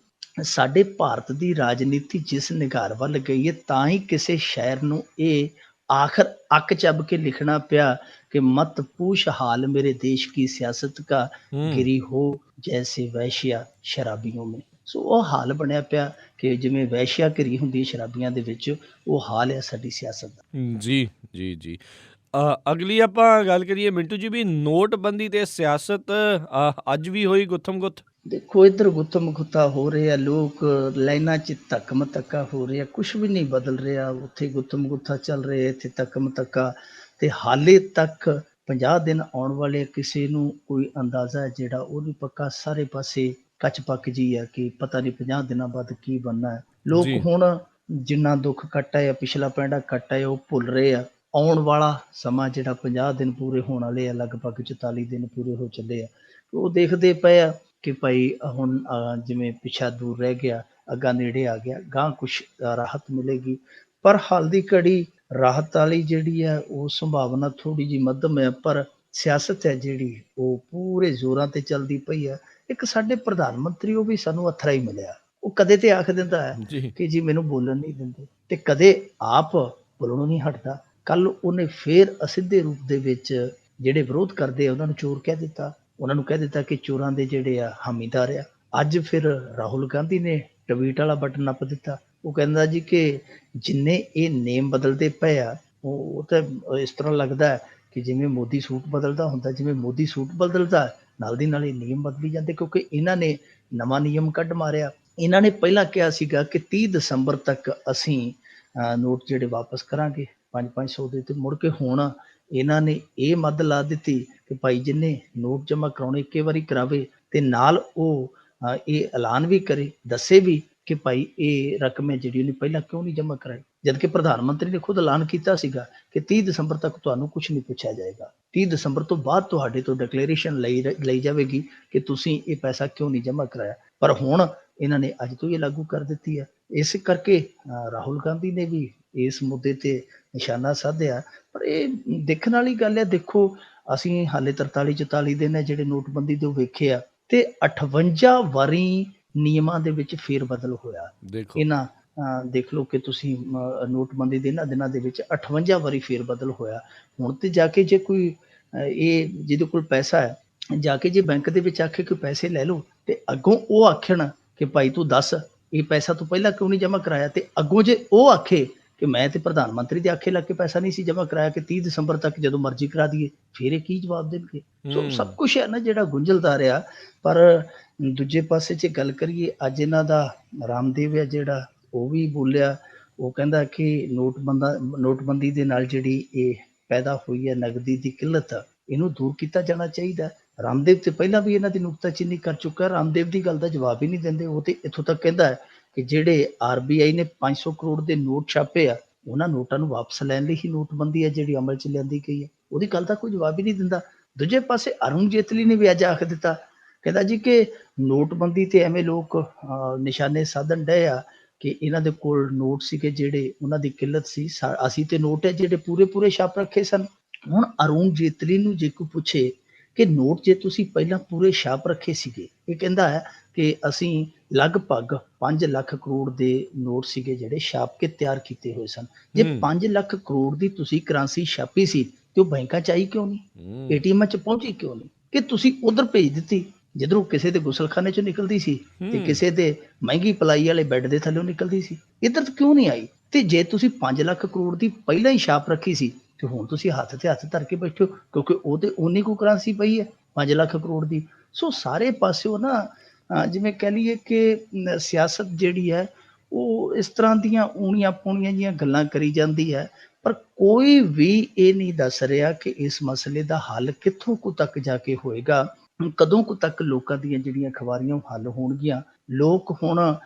ਸਾਡੇ ਭਾਰਤ ਦੀ ਰਾਜਨੀਤੀ ਜਿਸ ਨਿਗਾਰ ਵੱਲ ਗਈ ਹੈ, ਤਾਂ ਹੀ ਕਿਸੇ ਸ਼ਾਇਰ ਨੂੰ ਇਹ ਆਖਰ ਅੱਕ ਚੱਬ ਕੇ ਲਿਖਣਾ ਪਿਆ ਕਿ ਮਤ ਪੂਛ ਹਾਲ ਮੇਰੇ ਦੇਸ਼ ਕੀ ਸਿਆਸਤ ਕਾ, ਹੂੰ। ਗਿਰੀ ਹੋ ਜੈਸੇ ਵੈਸ਼ਿਆ ਸ਼ਰਾਬੀਆਂ ਮੇਂ। ਸੋ ਉਹ ਹਾਲ ਬਣਿਆ ਪਿਆ ਕਿ ਜਿਵੇਂ ਵੈਸ਼ਿਆ ਘਿਰੀ ਹੁੰਦੀ ਸ਼ਰਾਬੀਆਂ ਦੇ ਵਿੱਚ, ਉਹ ਹਾਲ ਹੈ ਸਾਡੀ ਸਿਆਸਤ ਦਾ। ਜੀ। ਜੀ। ਜੀ। ਅਗਲੀ ਆਪਾਂ ਗੱਲ ਕਰੀਏ ਮਿੰਟੂ ਜੀ ਵੀ ਨੋਟਬੰਦੀ ਤੇ ਸਿਆਸਤ ਅੱਜ ਵੀ ਹੋਈ ਗੁੱਥਮ ਗੁੱਥ। ਦੇਖੋ ਇੱਧਰ ਗੁੱਤਮ ਗੁੱਤਾ ਹੋ ਰਿਹਾ, ਲੋਕ ਲਾਈਨਾਂ 'ਚ ਧੱਕਮ ਧੱਕਾ ਹੋ ਰਿਹਾ, ਕੁਛ ਵੀ ਨਹੀਂ ਬਦਲ ਰਿਹਾ। ਉੱਥੇ ਗੁੱਤਮ ਗੁੱਥਾ ਚੱਲ ਰਿਹਾ, ਇੱਥੇ ਧੱਕਮ ਧੱਕਾ। ਤੇ ਹਾਲੇ ਤੱਕ 50 ਦਿਨ ਆਉਣ ਵਾਲੇ, ਕਿਸੇ ਨੂੰ ਕੋਈ ਅੰਦਾਜ਼ਾ ਜਿਹੜਾ ਉਹ ਨਹੀਂ ਪੱਕਾ। ਸਾਰੇ ਪਾਸੇ ਕੱਚ ਪੱਕ ਜੀ ਹੈ ਕਿ ਪਤਾ ਨਹੀਂ 50 ਦਿਨਾਂ ਬਾਅਦ ਕੀ ਬਣਨਾ ਹੈ। ਲੋਕ ਜੀ। ਹੁਣ ਜਿੰਨਾ ਦੁੱਖ ਕੱਟ ਆਇਆ, ਪਿਛਲਾ ਪੈਂਡਾ ਕੱਟ ਆਇਆ, ਉਹ ਭੁੱਲ ਰਹੇ ਆ। ਆਉਣ ਵਾਲਾ ਸਮਾਂ ਜਿਹੜਾ 50 ਦਿਨ ਪੂਰੇ ਹੋਣ ਵਾਲੇ ਆ, ਲਗਭਗ 44 ਦਿਨ ਪੂਰੇ ਹੋ ਚੱਲੇ ਆ, ਉਹ ਦੇਖਦੇ ਪਏ ਆ ਕਿ ਭਾਈ ਹੁਣ ਜਿਵੇਂ ਪਿੱਛਾ ਦੂਰ ਰਹਿ ਗਿਆ, ਅੱਗਾ ਨੇੜੇ ਆ ਗਿਆ, ਗਾਂ ਕੁਛ ਰਾਹਤ ਮਿਲੇਗੀ। ਪਰ ਹਾਲ ਦੀ ਘੜੀ ਰਾਹਤ ਵਾਲੀ ਜਿਹੜੀ ਆ ਉਹ ਸੰਭਾਵਨਾ ਥੋੜ੍ਹੀ ਜਿਹੀ ਮੱਧਮ ਹੈ, ਪਰ ਸਿਆਸਤ ਹੈ ਜਿਹੜੀ ਉਹ ਪੂਰੇ ਜ਼ੋਰਾਂ ਤੇ ਚੱਲਦੀ ਪਈ ਆ। ਇੱਕ ਸਾਡੇ ਪ੍ਰਧਾਨ ਮੰਤਰੀ, ਉਹ ਵੀ ਸਾਨੂੰ ਅਥਰਾ ਹੀ ਮਿਲਿਆ। ਉਹ ਕਦੇ ਤੇ ਆਖ ਦਿੰਦਾ ਹੈ ਜੀ ਕਿ ਜੀ ਮੈਨੂੰ ਬੋਲਣ ਨਹੀਂ ਦਿੰਦੇ, ਤੇ ਕਦੇ ਆਪ ਬੋਲਣੋਂ ਨਹੀਂ ਹਟਦਾ। ਕੱਲ ਉਹਨੇ ਫੇਰ ਅਸਿੱਧੇ ਰੂਪ ਦੇ ਵਿੱਚ ਜਿਹੜੇ ਵਿਰੋਧ ਕਰਦੇ ਆ ਉਹਨਾਂ ਨੂੰ ਚੋਰ ਕਹਿ ਦਿੱਤਾ, ਉਹਨਾਂ ਨੂੰ ਕਹਿ ਦਿੱਤਾ ਕਿ ਚੋਰਾਂ ਦੇ ਜਿਹੜੇ ਆ ਹਾਮੀਦਾਰ ਆ। ਅੱਜ ਫਿਰ ਰਾਹੁਲ ਗਾਂਧੀ ਨੇ ਟਵੀਟ ਵਾਲਾ ਬਟਨ ਨੱਪ ਦਿੱਤਾ। ਉਹ ਕਹਿੰਦਾ ਜੀ ਕਿ ਜਿੰਨੇ ਇਹ ਨੇਮ ਬਦਲਦੇ ਪਏ ਆ, ਉਹ ਤਾਂ ਇਸ ਤਰ੍ਹਾਂ ਲੱਗਦਾ ਹੈ ਕਿ ਜਿਵੇਂ ਮੋਦੀ ਸੂਟ ਬਦਲਦਾ ਹੁੰਦਾ, ਜਿਵੇਂ ਮੋਦੀ ਸੂਟ ਬਦਲਦਾ ਨਾਲ ਦੀ ਨਾਲ ਇਹ ਨਿਯਮ ਬਦਲੀ ਜਾਂਦੇ, ਕਿਉਂਕਿ ਇਹਨਾਂ ਨੇ ਨਵਾਂ ਨਿਯਮ ਕੱਢ ਮਾਰਿਆ। ਇਹਨਾਂ ਨੇ ਪਹਿਲਾਂ ਕਿਹਾ ਸੀਗਾ ਕਿ 30 ਦਸੰਬਰ ਤੱਕ ਅਸੀਂ ਨੋਟ ਜਿਹੜੇ ਵਾਪਸ ਕਰਾਂਗੇ 500 ਦੇ, ਤੇ ਮੁੜ ਕੇ ਹੁਣ ਇਹਨਾਂ ਨੇ ਇਹ ਮੱਦ ਲਾ ਦਿੱਤੀ ਕਿ ਭਾਈ ਜਿੰਨੇ ਨੋਟ ਜਮ੍ਹਾਂ ਕਰਾਉਣੇ ਇੱਕੇ ਵਾਰੀ ਕਰਾਵੇ, ਤੇ ਨਾਲ ਉਹ ਇਹ ਐਲਾਨ ਵੀ ਕਰੇ, ਦੱਸੇ ਵੀ ਕਿ ਭਾਈ ਇਹ ਰਕਮ ਹੈ ਜਿਹੜੀ ਉਹਨੇ ਪਹਿਲਾਂ ਕਿਉਂ ਨਹੀਂ ਜਮ੍ਹਾਂ ਕਰਾਈ, ਜਦਕਿ ਪ੍ਰਧਾਨ ਮੰਤਰੀ ਨੇ ਖੁਦ ਐਲਾਨ ਕੀਤਾ ਸੀਗਾ ਕਿ 30 ਦਸੰਬਰ ਤੱਕ ਤੁਹਾਨੂੰ ਕੁਝ ਨਹੀਂ ਪੁੱਛਿਆ ਜਾਏਗਾ। 30 ਦਸੰਬਰ ਤੋਂ ਬਾਅਦ ਤੁਹਾਡੇ ਤੋਂ ਡਿਕਲੇਰੇਸ਼ਨ ਲਈ ਜਾਵੇਗੀ ਕਿ ਤੁਸੀਂ ਇਹ ਪੈਸਾ ਕਿਉਂ ਨਹੀਂ ਜਮ੍ਹਾਂ ਕਰਾਇਆ। ਪਰ ਹੁਣ ਇਹਨਾਂ ਨੇ ਅੱਜ ਤੋਂ ਇਹ ਲਾਗੂ ਕਰ ਦਿੱਤੀ ਹੈ। ਇਸ ਕਰਕੇ ਰਾਹੁਲ ਗਾਂਧੀ ਨੇ ਵੀ ਇਸ ਮੁੱਦੇ ਤੇ ਨਿਸ਼ਾਨਾ ਸਾਧਿਆ। ਪਰ ਇਹ ਦੇਖਣ ਵਾਲੀ ਗੱਲ ਹੈ। ਦੇਖੋ, ਅਸੀਂ ਹਾਲੇ 43-44 ਦਿਨ ਹੈ ਜਿਹੜੇ ਨੋਟਬੰਦੀ ਦੇ ਵੇਖੇ ਆ, ਤੇ 58 ਵਾਰੀ ਨਿਯਮਾਂ ਦੇ ਵਿੱਚ ਫੇਰ ਬਦਲ ਹੋਇਆ। ਦੇਖੋ ਇਹਨਾਂ ਦੇਖ ਲਓ ਕਿ ਤੁਸੀਂ ਨੋਟਬੰਦੀ ਦੇ ਇਹਨਾਂ ਦਿਨਾਂ ਦੇ ਵਿੱਚ 58 ਵਾਰੀ ਫੇਰ ਬਦਲ ਹੋਇਆ। ਹੁਣ ਤੇ ਜਾ ਕੇ ਜੇ ਕੋਈ ਇਹ ਜਿਹਦੇ ਕੋਲ ਪੈਸਾ ਹੈ, ਜਾ ਕੇ ਜੇ ਬੈਂਕ ਦੇ ਵਿੱਚ ਆਖੇ ਕਿ ਪੈਸੇ ਲੈ ਲਓ, ਤੇ ਅੱਗੋਂ ਉਹ ਆਖਣ ਕਿ ਭਾਈ ਤੂੰ ਦੱਸ ਇਹ ਪੈਸਾ ਤੂੰ ਪਹਿਲਾਂ ਕਿਉਂ ਨਹੀਂ ਜਮ੍ਹਾਂ ਕਰਾਇਆ, ਤੇ ਅੱਗੋਂ ਜੇ ਉਹ ਆਖੇ ਕਿ ਮੈਂ ਤੇ ਪ੍ਰਧਾਨ ਮੰਤਰੀ ਦੇ ਆਖੇ ਲੱਗ ਕੇ ਪੈਸਾ ਨਹੀਂ ਸੀ ਜਮ੍ਹਾਂ ਕਰਾਇਆ, ਕਿ 30 ਦਸੰਬਰ ਤੱਕ ਜਦੋਂ ਮਰਜ਼ੀ ਕਰਾ ਦਈਏ, ਫਿਰ ਇਹ ਕੀ ਜਵਾਬ ਦੇਣਗੇ। ਸੋ ਸਭ ਕੁਛ ਹੈ ਨਾ ਜਿਹੜਾ ਗੁੰਝਲਦਾਰ ਆ। ਪਰ ਦੂਜੇ ਪਾਸੇ ਜੇ ਗੱਲ ਕਰੀਏ, ਅੱਜ ਇਹਨਾਂ ਦਾ ਰਾਮਦੇਵ ਹੈ ਜਿਹੜਾ, ਉਹ ਵੀ ਬੋਲਿਆ। ਉਹ ਕਹਿੰਦਾ ਕਿ ਨੋਟਬੰਦੀ ਦੇ ਨਾਲ ਜਿਹੜੀ ਇਹ ਪੈਦਾ ਹੋਈ ਹੈ ਨਗਦੀ ਦੀ ਕਿੱਲਤ, ਇਹਨੂੰ ਦੂਰ ਕੀਤਾ ਜਾਣਾ ਚਾਹੀਦਾ। ਰਾਮਦੇਵ ਤੇ ਪਹਿਲਾਂ ਵੀ ਇਹਨਾਂ ਦੀ ਨੁਕਤਾਚੀਨੀ ਕਰ ਚੁੱਕਾ। ਰਾਮਦੇਵ ਦੀ ਗੱਲ ਦਾ ਜਵਾਬ ਹੀ ਨਹੀਂ ਦਿੰਦੇ। ਉਹ ਤੇ ਇੱਥੋਂ ਤੱਕ ਕਹਿੰਦਾ ਹੈ ਕਿ ਜਿਹੜੇ RBI ਨੇ 500 ਕਰੋੜ ਦੇ ਨੋਟ ਛਾਪੇ ਆ, ਉਹਨਾਂ ਨੋਟਾਂ ਨੂੰ ਵਾਪਸ ਲੈਣ ਲਈ ਹੀ ਨੋਟਬੰਦੀ ਹੈ ਜਿਹੜੀ ਅਮਲ 'ਚ ਲਿਆਂਦੀ ਗਈ ਹੈ। ਉਹਦੀ ਗੱਲ ਦਾ ਕੋਈ ਜਵਾਬ ਹੀ ਨਹੀਂ ਦਿੰਦਾ। ਦੂਜੇ ਪਾਸੇ ਅਰੁਣ ਜੇਤਲੀ ਨੇ ਵੀ ਅੱਜ ਆਖ ਦਿੱਤਾ, ਕਹਿੰਦਾ ਜੀ ਕਿ ਨੋਟਬੰਦੀ ਤੇ ਐਵੇਂ ਲੋਕ ਨਿਸ਼ਾਨੇ ਸਾਧਨ ਡਏ ਆ ਕਿ ਇਹਨਾਂ ਦੇ ਕੋਲ ਨੋਟ ਸੀਗੇ ਜਿਹੜੇ ਉਹਨਾਂ ਦੀ ਕਿੱਲਤ ਸੀ। ਅਸੀਂ ਤੇ ਨੋਟ ਹੈ ਜਿਹੜੇ ਪੂਰੇ ਛਾਪ ਰੱਖੇ ਸਨ। ਹੁਣ ਅਰੁਣ ਜੇਤਲੀ ਨੂੰ ਜੇ ਕੋਈ ਪੁੱਛੇ ਕਿ ਨੋਟ ਜੇ ਤੁਸੀਂ ਪਹਿਲਾਂ ਪੂਰੇ ਛਾਪ ਰੱਖੇ ਸੀਗੇ, ਇਹ ਕਹਿੰਦਾ ਹੈ ਕਿ ਅਸੀਂ ਲਗਭਗ 5 ਲੱਖ ਕਰੋੜ ਦੇ ਨੋਟ ਸੀਗੇ ਜਿਹੜੇ ਛਾਪ ਕੇ ਤਿਆਰ ਕੀਤੇ ਹੋਏ ਸਨ। ਜੇ 5 ਲੱਖ ਕਰੋੜ ਦੀ ਤੁਸੀਂ ਕਰੰਸੀ ਛਾਪੀ ਸੀ, ਤੇ ਉਹ ਬੈਂਕਾਂ 'ਚ ਆਈ ਕਿਉਂ ਨਹੀਂ, ATM 'ਚ ਪਹੁੰਚੀ ਕਿਉਂ ਨਹੀਂ, ਕਿ ਤੁਸੀਂ ਉਧਰ ਭੇਜ ਦਿੱਤੀ ਜਿੱਧਰੋਂ ਕਿਸੇ ਦੇ ਗੁਸਲਖਾਨੇ 'ਚੋਂ ਨਿਕਲਦੀ ਸੀ ਤੇ ਕਿਸੇ ਦੇ ਮਹਿੰਗੀ ਪਲਾਈ ਵਾਲੇ ਬੈੱਡ ਦੇ ਥੱਲੇ ਨਿਕਲਦੀ ਸੀ, ਇੱਧਰ ਕਿਉਂ ਨਹੀਂ ਆਈ। ਤੇ ਜੇ ਤੁਸੀਂ 5 ਲੱਖ ਕਰੋੜ ਦੀ ਪਹਿਲਾਂ ਹੀ ਛਾਪ ਰੱਖੀ ਸੀ, ਤੇ ਹੁਣ ਤੁਸੀਂ ਹੱਥ ਤੇ ਹੱਥ ਧਰ ਕੇ ਬੈਠੇ ਹੋ, ਕਿਉਂਕਿ ਉਹ ਤੇ ਉਨੀ ਕੁ ਕਰੰਸੀ ਪਈ ਹੈ 5 ਲੱਖ ਕਰੋੜ ਦੀ। ਸੋ ਸਾਰੇ ਪਾਸਿਓਂ ਨਾ ਜਿਵੇਂ ਕਹਿ ਲਈਏ ਕਿ ਸਿਆਸਤ ਜਿਹੜੀ ਹੈ ਉਹ ਇਸ ਤਰ੍ਹਾਂ ਦੀਆਂ ਊਣੀਆਂ ਪੂਣੀਆਂ ਜਿਹੀਆਂ ਗੱਲਾਂ ਕਰੀ ਜਾਂਦੀ ਹੈ, ਪਰ ਕੋਈ ਵੀ ਇਹ ਨਹੀਂ ਦੱਸ ਰਿਹਾ ਕਿ ਇਸ ਮਸਲੇ ਦਾ ਹੱਲ ਕਿੱਥੋਂ ਕੁ ਤੱਕ ਜਾ ਕੇ ਹੋਏਗਾ, ਕਦੋਂ ਕੁ ਤੱਕ ਲੋਕਾਂ ਦੀਆਂ ਜਿਹੜੀਆਂ ਖਵਾਰੀਆਂ ਉਹ ਹੱਲ ਹੋਣਗੀਆਂ। ਲੋਕ ਹੁਣ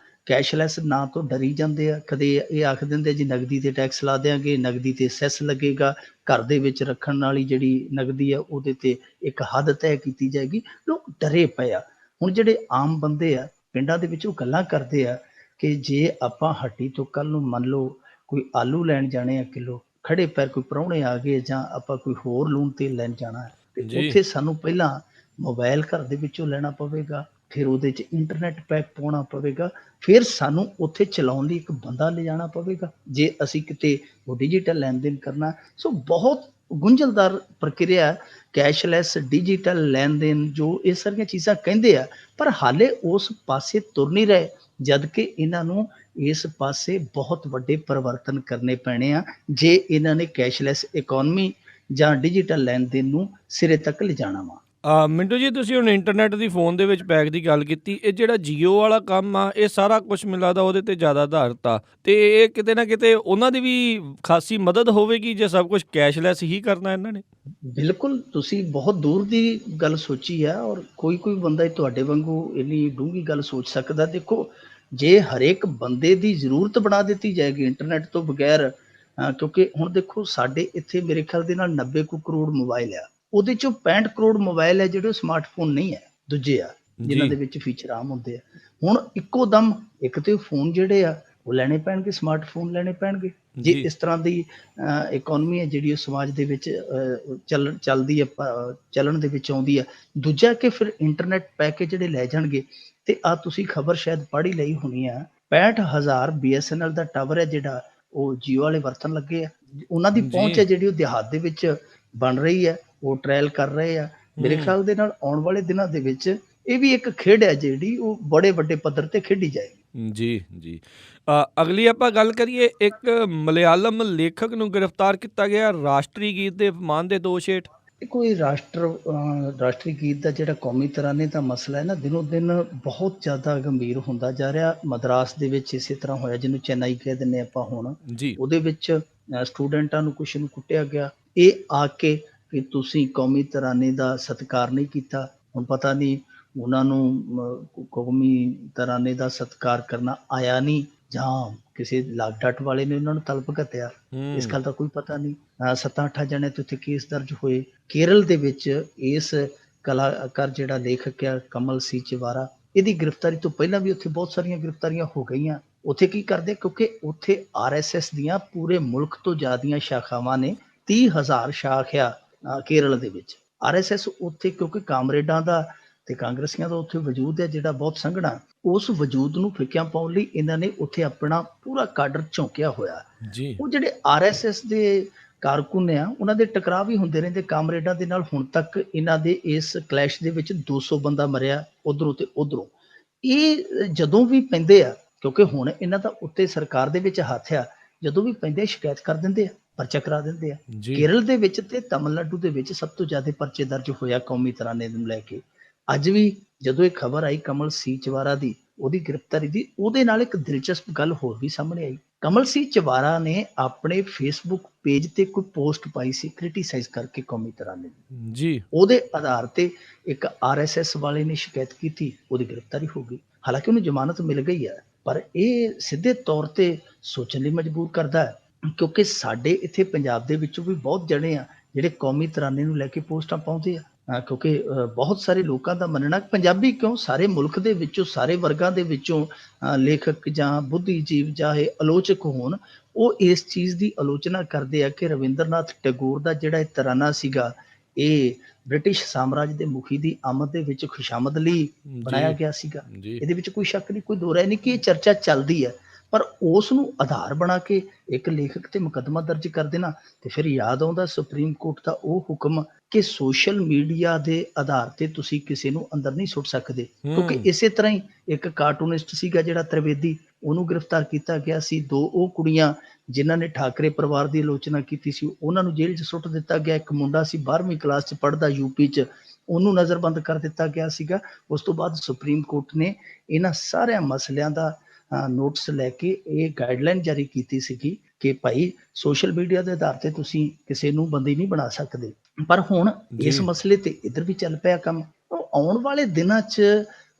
ਕੈਸ਼ਲੈਸ ਨਾਂ ਤੋਂ ਡਰੀ ਜਾਂਦੇ ਆ। ਕਦੇ ਇਹ ਆਖ ਦਿੰਦੇ ਜੀ ਨਗਦੀ ਤੇ ਟੈਕਸ ਲਾ ਦਿਆਂਗੇ, ਨਗਦੀ ਤੇ ਸੈਸ ਲੱਗੇਗਾ, ਘਰ ਦੇ ਵਿੱਚ ਰੱਖਣ ਵਾਲੀ ਜਿਹੜੀ ਨਗਦੀ ਆ ਉਹਦੇ ਤੇ ਇੱਕ ਹੱਦ ਤੈਅ ਕੀਤੀ ਜਾਏਗੀ। ਲੋਕ ਡਰੇ ਪਏ ਆ। ਹੁਣ ਜਿਹੜੇ ਆਮ ਬੰਦੇ ਆ ਪਿੰਡਾਂ ਦੇ ਵਿੱਚ, ਉਹ ਗੱਲਾਂ ਕਰਦੇ ਆ ਕਿ ਜੇ ਆਪਾਂ ਹੱਟੀ ਤੋਂ ਕੱਲ ਨੂੰ ਮੰਨ ਲਓ ਕੋਈ ਆਲੂ ਲੈਣ ਜਾਣੇ ਆ ਕਿਲੋ, ਖੜੇ ਪੈਰ ਕੋਈ ਪ੍ਰਾਹੁਣੇ ਆ ਗਏ, ਜਾਂ ਆਪਾਂ ਕੋਈ ਹੋਰ ਲੂਣ ਤੇਲ ਲੈਣ ਜਾਣਾ, ਤੇ ਉੱਥੇ ਸਾਨੂੰ ਪਹਿਲਾਂ ਮੋਬਾਈਲ ਘਰ ਦੇ ਵਿੱਚੋਂ ਲੈਣਾ ਪਵੇਗਾ, ਫਿਰ ਉਹਦੇ 'ਚ ਇੰਟਰਨੈਟ ਪੈਕ ਪਾਉਣਾ ਪਵੇਗਾ, ਫਿਰ ਸਾਨੂੰ ਉੱਥੇ ਚਲਾਉਣ ਲਈ ਇੱਕ ਬੰਦਾ ਲਿਜਾਣਾ ਪਵੇਗਾ ਜੇ ਅਸੀਂ ਕਿਤੇ ਉਹ ਡਿਜੀਟਲ ਲੈਣ ਦੇਣ ਕਰਨਾ। ਸੋ ਬਹੁਤ ਗੁੰਝਲਦਾਰ ਪ੍ਰਕਿਰਿਆ, ਕੈਸ਼ਲੈਸ, ਡਿਜੀਟਲ ਲੈਣ ਦੇਣ, ਜੋ ਇਹ ਸਾਰੀਆਂ ਚੀਜ਼ਾਂ ਕਹਿੰਦੇ ਆ, ਪਰ ਹਾਲੇ ਉਸ ਪਾਸੇ ਤੁਰ ਨਹੀਂ ਰਹੇ, ਜਦ ਕਿ ਇਹਨਾਂ ਨੂੰ ਇਸ ਪਾਸੇ ਬਹੁਤ ਵੱਡੇ ਪਰਿਵਰਤਨ ਕਰਨੇ ਪੈਣੇ ਆ ਜੇ ਇਹਨਾਂ ਨੇ ਕੈਸ਼ਲੈਸ ਇਕੋਨਮੀ ਜਾਂ ਡਿਜੀਟਲ ਲੈਣ ਦੇਣ ਨੂੰ ਸਿਰੇ ਤੱਕ ਲਿਜਾਣਾ ਵਾ। ਮਿੰਟੂ ਜੀ, ਤੁਸੀਂ ਹੁਣ ਇੰਟਰਨੈਟ ਦੀ ਫੋਨ ਦੇ ਵਿੱਚ ਪੈਕ ਦੀ ਗੱਲ ਕੀਤੀ। ਇਹ ਜਿਹੜਾ ਜੀਓ ਵਾਲਾ ਕੰਮ ਆ, ਇਹ ਸਾਰਾ ਕੁਝ ਮੈਨੂੰ ਲੱਗਦਾ ਉਹਦੇ ਤੇ ਜ਼ਿਆਦਾ ਆਧਾਰਿਤ ਆ, ਤੇ ਇਹ ਕਿਤੇ ਨਾ ਕਿਤੇ ਉਹਨਾਂ ਦੀ ਵੀ ਖਾਸੀ ਮਦਦ ਹੋਵੇਗੀ ਜੇ ਸਭ ਕੁਝ ਕੈਸ਼ਲੈਸ ਹੀ ਕਰਨਾ ਇਹਨਾਂ ਨੇ। ਬਿਲਕੁਲ, ਤੁਸੀਂ ਬਹੁਤ ਦੂਰ ਦੀ ਗੱਲ ਸੋਚੀ ਆ, ਔਰ ਕੋਈ ਬੰਦਾ ਤੁਹਾਡੇ ਵਾਂਗੂ ਇੰਨੀ ਡੂੰਘੀ ਗੱਲ ਸੋਚ ਸਕਦਾ। ਦੇਖੋ, ਜੇ ਹਰੇਕ ਬੰਦੇ ਦੀ ਜ਼ਰੂਰਤ ਬਣਾ ਦਿੱਤੀ ਜਾਏਗੀ ਇੰਟਰਨੈਟ ਤੋਂ ਬਗੈਰ, ਕਿਉਂਕਿ ਹੁਣ ਦੇਖੋ ਸਾਡੇ ਇੱਥੇ ਮੇਰੇ ਖਿਆਲ ਦੇ ਨਾਲ 90 ਕੁ ਕਰੋੜ ਮੋਬਾਈਲ ਆ, ਉਹਦੇ ਚੋਂ 65 ਕਰੋੜ ਮੋਬਾਈਲ ਹੈ ਜਿਹੜੇ ਉਹ ਸਮਾਰਟਫੋਨ ਨਹੀਂ ਹੈ, ਦੂਜੇ ਆ ਜਿਨ੍ਹਾਂ ਜੀ ਦੇ ਵਿੱਚ ਫੀਚਰ ਆਮ ਹੁੰਦੇ ਆ। ਹੁਣ ਇੱਕੋ ਦਮ ਇੱਕ ਤੇ ਫੋਨ ਜਿਹੜੇ ਆ ਉਹ ਲੈਣੇ ਪੈਣਗੇ, ਸਮਾਰਟਫੋਨ ਲੈਣੇ ਪੈਣਗੇ। ਜੇ ਜੀ ਇਸ ਤਰ੍ਹਾਂ ਦੀ ਇਕੋਨਮੀ ਹੈ ਜਿਹੜੀ ਉਹ ਸਮਾਜ ਦੇ ਵਿੱਚ ਚੱਲਦੀ ਹੈ, ਚੱਲਣ ਦੇ ਵਿੱਚ ਆਉਂਦੀ ਹੈ। ਦੂਜਾ ਕਿ ਫਿਰ ਇੰਟਰਨੈਟ ਪੈਕੇਜ ਜਿਹੜੇ ਲੈ ਜਾਣਗੇ, ਤੇ ਆ ਤੁਸੀਂ ਖਬਰ ਸ਼ਾਇਦ ਪੜ੍ਹ ਹੀ ਲਈ ਹੋਣੀ ਆ, 65,000 BSNL ਦਾ ਟਾਵਰ ਹੈ ਜਿਹੜਾ ਉਹ ਜੀਓ ਵਾਲੇ ਵਰਤਣ ਲੱਗੇ ਆ। ਉਹਨਾਂ ਦੀ ਜੀ ਪਹੁੰਚ ਹੈ ਜਿਹੜੀ ਉਹ ਦਿਹਾਤ ਦੇ ਵਿੱਚ ਬਣ ਰਹੀ ਹੈ, ਉਹ ਟ੍ਰਾਇਲ ਕਰ ਰਹੇ ਆ। ਮੇਰੇ ਖਿਆਲ ਦੇ ਨਾਲ ਆਉਣ ਵਾਲੇ ਦਿਨਾਂ ਦੇ ਵਿੱਚ ਇਹ ਵੀ ਇੱਕ ਖੇਡ ਹੈ ਜਿਹੜੀ ਉਹ ਬੜੇ ਵੱਡੇ ਪੱਧਰ ਤੇ ਖੇਡੀ ਜਾਏਗੀ। ਜੀ ਜੀ ਅਗਲੀ ਆਪਾਂ ਗੱਲ ਕਰੀਏ, ਇੱਕ ਮਲਿਆਲਮ ਲੇਖਕ ਨੂੰ ਗ੍ਰਿਫਤਾਰ ਕੀਤਾ ਗਿਆ ਰਾਸ਼ਟਰੀ ਗੀਤ ਦੇ ਅਪਮਾਨ ਦੇ ਦੋਸ਼ ਹੇਠ। ਕੋਈ ਰਾਸ਼ਟਰੀ ਗੀਤ ਦਾ ਜਿਹੜਾ ਕੌਮੀ ਤਰਾਨੇ ਦਾ ਮਸਲਾ ਹੈ ਨਾ, ਦਿਨੋਂ ਦਿਨ ਬਹੁਤ ਜ਼ਿਆਦਾ ਗੰਭੀਰ ਹੁੰਦਾ ਜਾ ਰਿਹਾ। ਮਦਰਾਸ ਦੇ ਵਿੱਚ ਇਸੇ ਤਰ੍ਹਾਂ ਹੋਇਆ, ਜਿਹਨੂੰ ਚੇਨਈ ਕਹਿ ਦਿੰਦੇ ਆਪਾਂ ਹੁਣ, ਜੀ ਉਹਦੇ ਵਿੱਚ ਸਟੂਡੈਂਟਾਂ ਨੂੰ ਕੁਛ ਨੂੰ ਕੁੱਟਿਆ ਗਿਆ, ਇਹ ਆ ਕੇ ਕਿ ਤੁਸੀਂ ਕੌਮੀ ਤਰਾਨੇ ਦਾ ਸਤਿਕਾਰ ਨਹੀਂ ਕੀਤਾ। ਹੁਣ ਪਤਾ ਨਹੀਂ ਉਹਨਾਂ ਨੂੰ ਕੌਮੀ ਤਰਾਨੇ ਦਾ ਸਤਿਕਾਰ ਕਰਨਾ ਆਇਆ ਨਹੀਂ, ਜਾਂ ਕਿਸੇ ਲਾਗ ਡਾਟ ਵਾਲੇ ਨੇ ਉਹਨਾਂ ਨੂੰ ਤਲਬ ਘੱਤਿਆ, ਇਸ ਗੱਲ ਦਾ ਕੋਈ ਪਤਾ ਨਹੀਂ। 7-8 ਜਣੇ ਤੋਂ ਇੱਥੇ ਕੇਸ ਦਰਜ ਹੋਏ। ਕੇਰਲ ਦੇ ਵਿੱਚ ਇਸ ਕਲਾਕਾਰ ਜਿਹੜਾ ਲੇਖਕ ਆ ਕਮਲ ਸੀ ਚਿਵਾਰਾ, ਇਹਦੀ ਗ੍ਰਿਫਤਾਰੀ ਤੋਂ ਪਹਿਲਾਂ ਵੀ ਉੱਥੇ ਬਹੁਤ ਸਾਰੀਆਂ ਗ੍ਰਿਫਤਾਰੀਆਂ ਹੋ ਗਈਆਂ। ਉੱਥੇ ਕੀ ਕਰਦੇ, ਕਿਉਂਕਿ ਉੱਥੇ RSS ਦੀਆਂ ਪੂਰੇ ਮੁਲਕ ਤੋਂ ਜ਼ਿਆਦੀਆਂ ਸ਼ਾਖਾਵਾਂ ਨੇ, 30,000 ਸ਼ਾਖ ਆ ਕੇਰਲ ਦੇ ਵਿੱਚ। RSS ਉੱਥੇ ਕਿਉਂਕਿ ਕਾਮਰੇਡਾਂ ਦਾ ਤੇ ਕਾਂਗਰਸੀਆਂ ਦਾ ਉੱਥੇ ਵਜੂਦ ਹੈ ਜਿਹੜਾ ਬਹੁਤ ਸੰਘਣਾ, ਉਸ ਵਜੂਦ ਨੂੰ ਫਿੱਕਿਆਂ ਪਾਉਣ ਲਈ ਇਹਨਾਂ ਨੇ ਉੱਥੇ ਆਪਣਾ ਪੂਰਾ ਕਾਡਰ ਝੋਂਕਿਆ ਹੋਇਆ। ਜੀ ਉਹ ਜਿਹੜੇ RSS ਦੇ ਕਾਰਕੁਨ ਆ, ਉਹਨਾਂ ਦੇ ਟਕਰਾਅ ਵੀ ਹੁੰਦੇ ਰਹਿੰਦੇ ਕਾਮਰੇਡਾਂ ਦੇ ਨਾਲ। ਹੁਣ ਤੱਕ ਇਹਨਾਂ ਦੇ ਇਸ ਕਲੈਸ਼ ਦੇ ਵਿੱਚ 200 ਬੰਦਾ ਮਰਿਆ ਉਧਰੋਂ ਤੇ ਉਧਰੋਂ। ਇਹ ਜਦੋਂ ਵੀ ਪੈਂਦੇ ਆ, ਕਿਉਂਕਿ ਹੁਣ ਇਹਨਾਂ ਦਾ ਉੱਤੇ ਸਰਕਾਰ ਦੇ ਵਿੱਚ ਹੱਥ ਆ, ਜਦੋਂ ਵੀ ਪੈਂਦੇ ਸ਼ਿਕਾਇਤ ਕਰ ਦਿੰਦੇ ਆ, ਪਰਚਾ ਕਰਾ ਦਿੰਦੇ ਆ। ਜੀ ਕੇਰਲ ਦੇ ਵਿੱਚ ਤੇ ਤਮਿਲਨਾਡੂ ਦੇ ਵਿੱਚ ਸਭ ਤੋਂ ਜ਼ਿਆਦਾ ਪਰਚੇ ਦਰਜ ਹੋਇਆ ਕੌਮੀ ਤਰਾਨੇ ਨੂੰ ਲੈ ਕੇ। ਅੱਜ ਵੀ ਜਦੋਂ ਇਹ ਖਬਰ ਆਈ ਕਮਲ ਸੀ ਚਿਵਾਰਾ ਦੀ, ਉਹਦੀ ਗ੍ਰਿਫਤਾਰੀ ਦੀ, ਉਹਦੇ ਨਾਲ ਇੱਕ ਦਿਲਚਸਪ ਗੱਲ ਹੋਰ ਵੀ ਸਾਹਮਣੇ ਆਈ। ਕਮਲ ਸੀ ਚਿਵਾਰਾ ਨੇ ਆਪਣੇ ਫੇਸਬੁੱਕ ਪੇਜ ਤੇ ਕੋਈ ਪੋਸਟ ਪਾਈ ਸੀ ਕ੍ਰਿਟੀਸਾਈਜ਼ ਕਰਕੇ ਕੌਮੀ ਤਰਾਨੇ ਨੂੰ। ਜੀ ਉਹਦੇ ਆਧਾਰ ਤੇ ਇੱਕ RSS ਵਾਲੇ ਨੇ ਸ਼ਿਕਾਇਤ ਕੀਤੀ, ਉਹਦੀ ਗ੍ਰਿਫਤਾਰੀ ਹੋ ਗਈ। ਹਾਲਾਂਕਿ ਉਹਨੂੰ ਜ਼ਮਾਨਤ ਮਿਲ ਗਈ ਹੈ, ਪਰ ਇਹ ਸਿੱਧੇ ਤੌਰ ਤੇ ਸੋਚਣ ਲਈ ਮਜਬੂਰ ਕਰਦਾ ਹੈ, ਕਿਉਂਕਿ ਸਾਡੇ ਇੱਥੇ ਪੰਜਾਬ ਦੇ ਵਿੱਚੋਂ ਵੀ ਬਹੁਤ ਜਣੇ ਆ ਜਿਹੜੇ ਕੌਮੀ ਤਰਾਨੇ ਨੂੰ ਲੈ ਕੇ ਪੋਸਟਾਂ ਪਾਉਂਦੇ ਆ। ਕਿਉਂਕਿ ਬਹੁਤ ਸਾਰੇ ਲੋਕਾਂ ਦਾ ਮੰਨਣਾ, ਪੰਜਾਬੀ ਕਿਉਂ ਸਾਰੇ ਮੁਲਕ ਦੇ ਵਿੱਚੋਂ, ਸਾਰੇ ਵਰਗਾਂ ਦੇ ਵਿੱਚੋਂ ਲੇਖਕ ਜਾਂ ਬੁੱਧੀਜੀਵ ਚਾਹੇ ਆਲੋਚਕ ਹੋਣ, ਉਹ ਇਸ ਚੀਜ਼ ਦੀ ਆਲੋਚਨਾ ਕਰਦੇ ਆ ਕਿ ਰਵਿੰਦਰਨਾਥ ਟੈਗੋਰ ਦਾ ਜਿਹੜਾ ਇਹ ਤਰਾਨਾ ਸੀਗਾ, ਇਹ ਬ੍ਰਿਟਿਸ਼ ਸਾਮਰਾਜ ਦੇ ਮੁਖੀ ਦੀ ਆਮਦ ਦੇ ਵਿੱਚ ਖੁਸ਼ਾਮਦ ਲਈ ਬਣਾਇਆ ਗਿਆ ਸੀਗਾ। ਜੀ ਇਹਦੇ ਵਿੱਚ ਕੋਈ ਸ਼ੱਕ ਨਹੀਂ, ਕੋਈ ਦੋ ਰਾਏ ਨਹੀਂ ਕਿ ਇਹ ਚਰਚਾ ਚੱਲਦੀ ਹੈ। ਪਰ ਉਸ ਨੂੰ ਆਧਾਰ ਬਣਾ ਕੇ ਇੱਕ ਲੇਖਕ ਤੇ ਮੁਕੱਦਮਾ ਦਰਜ ਕਰ ਦੇਣਾ, ਤੇ ਫਿਰ ਯਾਦ ਆਉਂਦਾ ਸੁਪਰੀਮ ਕੋਰਟ ਦਾ ਉਹ ਹੁਕਮ ਕਿ ਸੋਸ਼ਲ ਮੀਡੀਆ ਦੇ ਆਧਾਰ ਤੇ ਤੁਸੀਂ ਕਿਸੇ ਨੂੰ ਅੰਦਰ ਨਹੀਂ ਸੁੱਟ ਸਕਦੇ। ਕਿਉਂਕਿ ਇਸੇ ਤਰ੍ਹਾਂ ਹੀ ਇੱਕ ਕਾਰਟੂਨਿਸਟ ਸੀਗਾ ਜਿਹੜਾ ਤ੍ਰਿਵੇਦੀ, ਉਹਨੂੰ ਗ੍ਰਿਫਤਾਰ ਕੀਤਾ ਗਿਆ ਸੀ। 2 ਉਹ ਕੁੜੀਆਂ ਜਿਨ੍ਹਾਂ ਨੇ ਠਾਕਰੇ ਪਰਿਵਾਰ ਦੀ ਆਲੋਚਨਾ ਕੀਤੀ ਸੀ, ਉਹਨਾਂ ਨੂੰ ਜੇਲ੍ਹ 'ਚ ਸੁੱਟ ਦਿੱਤਾ ਗਿਆ। ਇੱਕ ਮੁੰਡਾ ਸੀ 12ਵੀਂ ਕਲਾਸ 'ਚ ਪੜ੍ਹਦਾ UP 'ਚ, ਉਹਨੂੰ ਨਜ਼ਰਬੰਦ ਕਰ ਦਿੱਤਾ ਗਿਆ ਸੀਗਾ। ਉਸ ਤੋਂ ਬਾਅਦ ਸੁਪਰੀਮ ਕੋਰਟ ਨੇ ਇਹਨਾਂ ਸਾਰਿਆਂ ਮਸਲਿਆਂ ਦਾ ਨੋਟਿਸ ਲੈ ਕੇ ਇਹ ਗਾਈਡਲਾਈਨ ਜਾਰੀ ਕੀਤੀ ਸੀਗੀ ਕਿ ਭਾਈ ਸੋਸ਼ਲ ਮੀਡੀਆ ਦੇ ਆਧਾਰ ਤੇ ਤੁਸੀਂ ਕਿਸੇ ਨੂੰ ਬੰਦੀ ਨਹੀਂ ਬਣਾ ਸਕਦੇ। ਪਰ ਹੁਣ ਇਸ ਮਸਲੇ ਤੇ ਇੱਧਰ ਵੀ ਚੱਲ ਪਿਆ ਕੰਮ। ਆਉਣ ਵਾਲੇ ਦਿਨਾਂ 'ਚ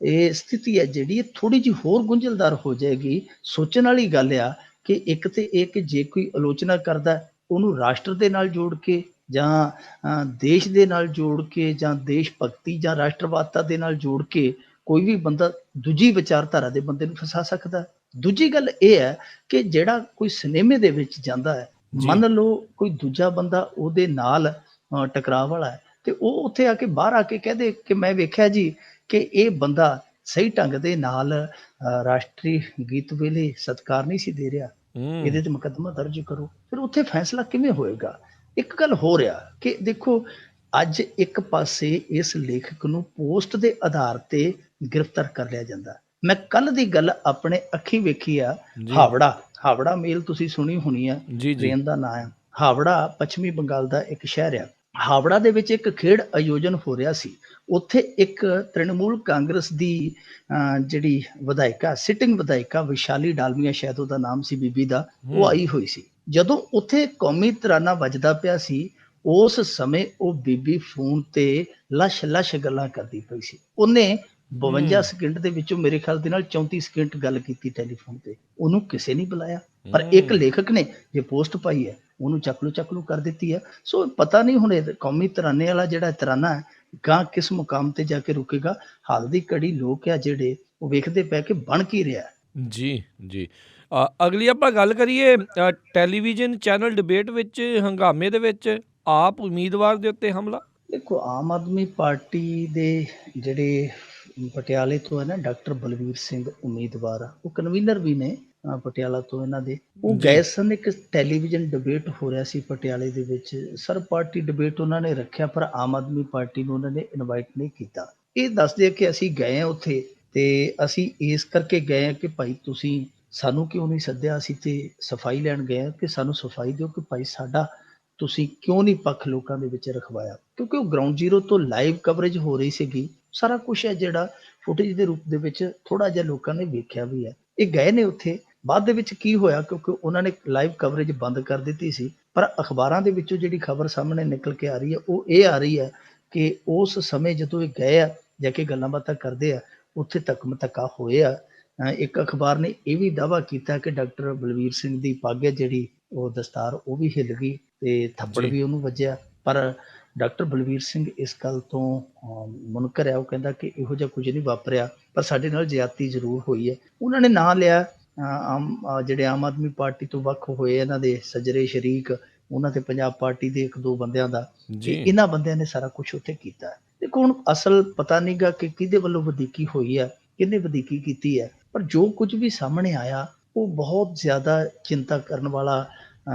ਇਹ ਸਥਿਤੀ ਹੈ ਜਿਹੜੀ, ਇਹ ਥੋੜ੍ਹੀ ਜਿਹੀ ਹੋਰ ਗੁੰਝਲਦਾਰ ਹੋ ਜਾਏਗੀ। ਸੋਚਣ ਵਾਲੀ ਗੱਲ ਆ ਕਿ ਇੱਕ ਤੇ ਇਹ ਕਿ ਜੇ ਕੋਈ ਆਲੋਚਨਾ ਕਰਦਾ, ਉਹਨੂੰ ਰਾਸ਼ਟਰ ਦੇ ਨਾਲ ਜੋੜ ਕੇ ਜਾਂ ਦੇਸ਼ ਦੇ ਨਾਲ ਜੋੜ ਕੇ ਜਾਂ ਦੇਸ਼ ਭਗਤੀ ਜਾਂ ਰਾਸ਼ਟਰਵਾਦਤਾ ਦੇ ਨਾਲ ਜੋੜ ਕੇ ਕੋਈ ਵੀ ਬੰਦਾ ਦੂਜੀ ਵਿਚਾਰਧਾਰਾ ਦੇ ਬੰਦੇ ਨੂੰ ਫਸਾ ਸਕਦਾ। ਦੂਜੀ ਗੱਲ ਇਹ ਹੈ ਕਿ ਜਿਹੜਾ ਕੋਈ ਸਿਨੇਮੇ ਦੇ ਵਿੱਚ ਜਾਂਦਾ ਹੈ, ਮੰਨ ਲਓ ਕੋਈ ਦੂਜਾ ਬੰਦਾ ਉਹਦੇ ਨਾਲ ਟਕਰਾਅ ਵਾਲਾ ਹੈ, ਤੇ ਉਹ ਉੱਥੇ ਆ ਕੇ ਬਾਹਰ ਆ ਕੇ ਕਹਦੇ ਕਿ ਮੈਂ ਵੇਖਿਆ ਜੀ ਕਿ ਇਹ ਬੰਦਾ ਸਹੀ ਢੰਗ ਦੇ ਨਾਲ ਰਾਸ਼ਟਰੀ ਗੀਤ ਵੇਲੇ ਸਤਿਕਾਰ ਨਹੀਂ ਸੀ ਦੇ ਰਿਹਾ, ਇਹਦੇ ਤੇ ਮੁਕੱਦਮਾ ਦਰਜ ਕਰੋ। ਫਿਰ ਉੱਥੇ ਫੈਸਲਾ ਕਿਵੇਂ ਹੋਏਗਾ? ਇੱਕ ਗੱਲ ਹੋ ਰਿਹਾ ਕਿ ਦੇਖੋ, ਅੱਜ ਇੱਕ ਪਾਸੇ ਇਸ ਲੇਖਕ ਨੂੰ ਪੋਸਟ ਦੇ ਆਧਾਰ ਤੇ ਗ੍ਰਿਫਤਾਰ ਕਰ ਲਿਆ ਜਾਂਦਾ। ਮੈਂ ਕੱਲ ਦੀ ਗੱਲ ਆਪਣੇ ਅੱਖੀ ਵੇਖੀ ਆ। ਹਾਵੜਾ ਮੇਲ ਤੁਸੀਂ ਸੁਣੀ ਹੋਣੀ ਆ, ਟ੍ਰੇਨ ਦਾ ਨਾਂ ਆ। ਹਾਵੜਾ ਪੱਛਮੀ ਬੰਗਾਲ ਦਾ ਇੱਕ ਸ਼ਹਿਰ ਆ। ਹਾਵੜਾ ਦੇ ਵਿੱਚ ਇੱਕ ਖੇਡ ਆਯੋਜਨ ਹੋ ਰਿਹਾ ਸੀ। ਉੱਥੇ ਇੱਕ ਤ੍ਰਿਣਮੂਲ ਕਾਂਗਰਸ ਦੀ ਜਿਹੜੀ ਵਿਧਾਇਕਾ, ਸਿਟਿੰਗ ਵਿਧਾਇਕਾ ਵਿਸ਼ਾਲੀ ਡਾਲਮੀਆ ਸ਼ਾਇਦ ਉਹਦਾ ਨਾਮ ਸੀ ਬੀਬੀ ਦਾ, ਉਹ ਆਈ ਹੋਈ ਸੀ। ਜਦੋਂ ਉੱਥੇ ਕੌਮੀ ਤਰਾਨਾ ਵੱਜਦਾ ਪਿਆ ਸੀ, ਉਸ ਸਮੇਂ ਉਹ ਬੀਬੀ ਫੋਨ ਤੇ ਲਸ਼ ਗੱਲਾਂ ਕਰਦੀ ਪਈ ਸੀ। ਉਹਨੇ 52 ਸਕਿੰਟ ਦੇ ਵਿੱਚੋਂ ਮੇਰੇ ਖਿਆਲ ਦੇ ਨਾਲ 34 ਸਕਿੰਟ ਗੱਲ ਕੀਤੀ ਟੈਲੀਫੋਨ ਤੇ, ਉਹਨੂੰ ਕਿਸੇ ਨੇ ਬੁਲਾਇਆ। ਪਰ ਇੱਕ ਲੇਖਕ ਨੇ ਜੇ ਪੋਸਟ ਪਾਈ ਹੈ ਉਹਨੂੰ ਚੱਕ ਲੂ ਕਰ ਦਿੱਤੀ ਹੈ। ਸੋ ਪਤਾ ਨਹੀਂ ਹੁਣ ਕੌਮੀ ਤਰਾਨੇ ਵਾਲਾ ਜਿਹੜਾ ਤਰਾਨਾ ਹੈ ਗਾਂ ਕਿਸ ਮੁਕਾਮ ਤੇ ਜਾ ਕੇ ਰੁਕੇਗਾ। ਹਾਲ ਦੀ ਘੜੀ ਲੋਕ ਆ ਜਿਹੜੇ ਉਹ ਵੇਖਦੇ ਪਏ ਕਿ ਬਣ ਕੀ ਰਿਹਾ। ਜੀ ਜੀ। ਅਗਲੀ ਆਪਾਂ ਗੱਲ ਕਰੀਏ ਟੈਲੀਵਿਜ਼ਨ ਚੈਨਲ ਡਿਬੇਟ ਵਿੱਚ ਹੰਗਾਮੇ ਦੇ ਵਿੱਚ ਆਪ ਉਮੀਦਵਾਰ ਦੇ ਉੱਤੇ ਹਮਲਾ। ਦੇਖੋ ਆਮ ਆਦਮੀ ਪਾਰਟੀ ਦੇ ਜਿਹੜੇ ਪਟਿਆਲੇ ਤੋਂ ਹੈ ਨਾ ਡਾਕਟਰ ਬਲਵੀਰ ਸਿੰਘ ਉਮੀਦਵਾਰ ਆ, ਉਹ ਕਨਵੀਨਰ ਵੀ ਨੇ ਪਟਿਆਲਾ ਤੋਂ ਇਹਨਾਂ ਦੇ। ਉਹ ਗਏ ਸਨ, ਇੱਕ ਟੈਲੀਵਿਜ਼ਨ ਡਿਬੇਟ ਹੋ ਰਿਹਾ ਸੀ ਪਟਿਆਲੇ ਦੇ ਵਿੱਚ। ਸਰ ਪਾਰਟੀ ਡਿਬੇਟ ਉਹਨਾਂ ਨੇ ਰੱਖਿਆ ਪਰ ਆਮ ਆਦਮੀ ਪਾਰਟੀ ਨੂੰ ਉਹਨਾਂ ਨੇ ਇਨਵਾਈਟ ਨਹੀਂ ਕੀਤਾ। ਇਹ ਦੱਸਦੇ ਕਿ ਅਸੀਂ ਗਏ ਹਾਂ ਉੱਥੇ ਤੇ ਅਸੀਂ ਇਸ ਕਰਕੇ ਗਏ ਹਾਂ ਕਿ ਭਾਈ ਤੁਸੀਂ ਸਾਨੂੰ ਕਿਉਂ ਨਹੀਂ ਸੱਦਿਆ, ਅਸੀਂ ਤੇ ਸਫਾਈ ਲੈਣ ਗਏ ਹਾਂ ਕਿ ਸਾਨੂੰ ਸਫਾਈ ਦਿਓ ਕਿ ਭਾਈ ਸਾਡਾ ਤੁਸੀਂ ਕਿਉਂ ਨਹੀਂ ਪੱਖ ਲੋਕਾਂ ਦੇ ਵਿੱਚ ਰਖਵਾਇਆ। ਕਿਉਂਕਿ ਉਹ ਗਰਾਊਂਡ ਜ਼ੀਰੋ ਤੋਂ ਲਾਈਵ ਕਵਰੇਜ ਹੋ ਰਹੀ ਸੀਗੀ। ਸਾਰਾ ਕੁਛ ਹੈ ਜਿਹੜਾ ਫੁਟੇਜ ਦੇ ਰੂਪ ਦੇ ਵਿੱਚ ਥੋੜਾ ਜਿਹਾ ਲੋਕਾਂ ਨੇ ਵੇਖਿਆ ਵੀ ਹੈ। ਇਹ ਗਏ ਨੇ ਉੱਥੇ, ਬਾਅਦ ਦੇ ਵਿੱਚ ਕੀ ਹੋਇਆ ਕਿਉਂਕਿ ਉਹਨਾਂ ਨੇ ਲਾਈਵ ਕਵਰੇਜ ਬੰਦ ਕਰ ਦਿੱਤੀ ਸੀ। ਪਰ ਅਖਬਾਰਾਂ ਦੇ ਵਿੱਚੋਂ ਜਿਹੜੀ ਖਬਰ ਸਾਹਮਣੇ ਨਿਕਲ ਕੇ ਆ ਰਹੀ ਹੈ ਉਹ ਇਹ ਆ ਰਹੀ ਹੈ ਕਿ ਉਸ ਸਮੇਂ ਜਦੋਂ ਇਹ ਗਏ ਆ ਜਾ ਕੇ ਗੱਲਾਂ ਬਾਤਾਂ ਕਰਦੇ ਆ ਉੱਥੇ ਧੱਕਾ ਹੋਏ ਆ। ਇੱਕ ਅਖਬਾਰ ਨੇ ਇਹ ਵੀ ਦਾਅਵਾ ਕੀਤਾ ਕਿ ਡਾਕਟਰ ਬਲਵੀਰ ਸਿੰਘ ਦੀ ਪੱਗ ਹੈ ਜਿਹੜੀ ਉਹ ਦਸਤਾਰ ਉਹ ਵੀ ਹਿੱਲ ਗਈ ਤੇ ਥੱਪੜ ਵੀ ਉਹਨੂੰ ਵੱਜਿਆ। ਪਰ ਡਾਕਟਰ ਬਲਵੀਰ ਸਿੰਘ ਇਸ ਗੱਲ ਤੋਂ ਮੁਨਕਰ ਹੈ। ਉਹ ਕਹਿੰਦਾ ਕਿ ਇਹੋ ਜਿਹਾ ਕੁਝ ਨਹੀਂ ਵਾਪਰਿਆ ਪਰ ਸਾਡੇ ਨਾਲ ਜ਼ਿਆਦਤੀ ਜ਼ਰੂਰ ਹੋਈ ਹੈ। ਉਹਨਾਂ ਨੇ ਨਾਂ ਲਿਆ ਜਿਹੜੇ ਆਮ ਆਦਮੀ ਪਾਰਟੀ ਤੋਂ ਵੱਖ ਹੋਏ ਇਹਨਾਂ ਦੇ ਸੱਜਰੇ ਸ਼ਰੀਕ, ਉਹਨਾਂ ਤੇ ਪੰਜਾਬ ਪਾਰਟੀ ਦੇ ਇੱਕ ਦੋ ਬੰਦਿਆਂ ਦਾ, ਇਹਨਾਂ ਬੰਦਿਆਂ ਨੇ ਸਾਰਾ ਕੁਝ ਉੱਥੇ ਕੀਤਾ। ਦੇਖੋ ਹੁਣ ਅਸਲ ਪਤਾ ਨਹੀਂਗਾ ਕਿ ਕਿਹਦੇ ਵੱਲੋਂ ਵਧੀਕੀ ਹੋਈ ਹੈ, ਕਿਹਨੇ ਵਧੀਕੀ ਕੀਤੀ ਹੈ। ਪਰ ਜੋ ਕੁਝ ਵੀ ਸਾਹਮਣੇ ਆਇਆ ਉਹ ਬਹੁਤ ਜ਼ਿਆਦਾ ਚਿੰਤਾ ਕਰਨ ਵਾਲਾ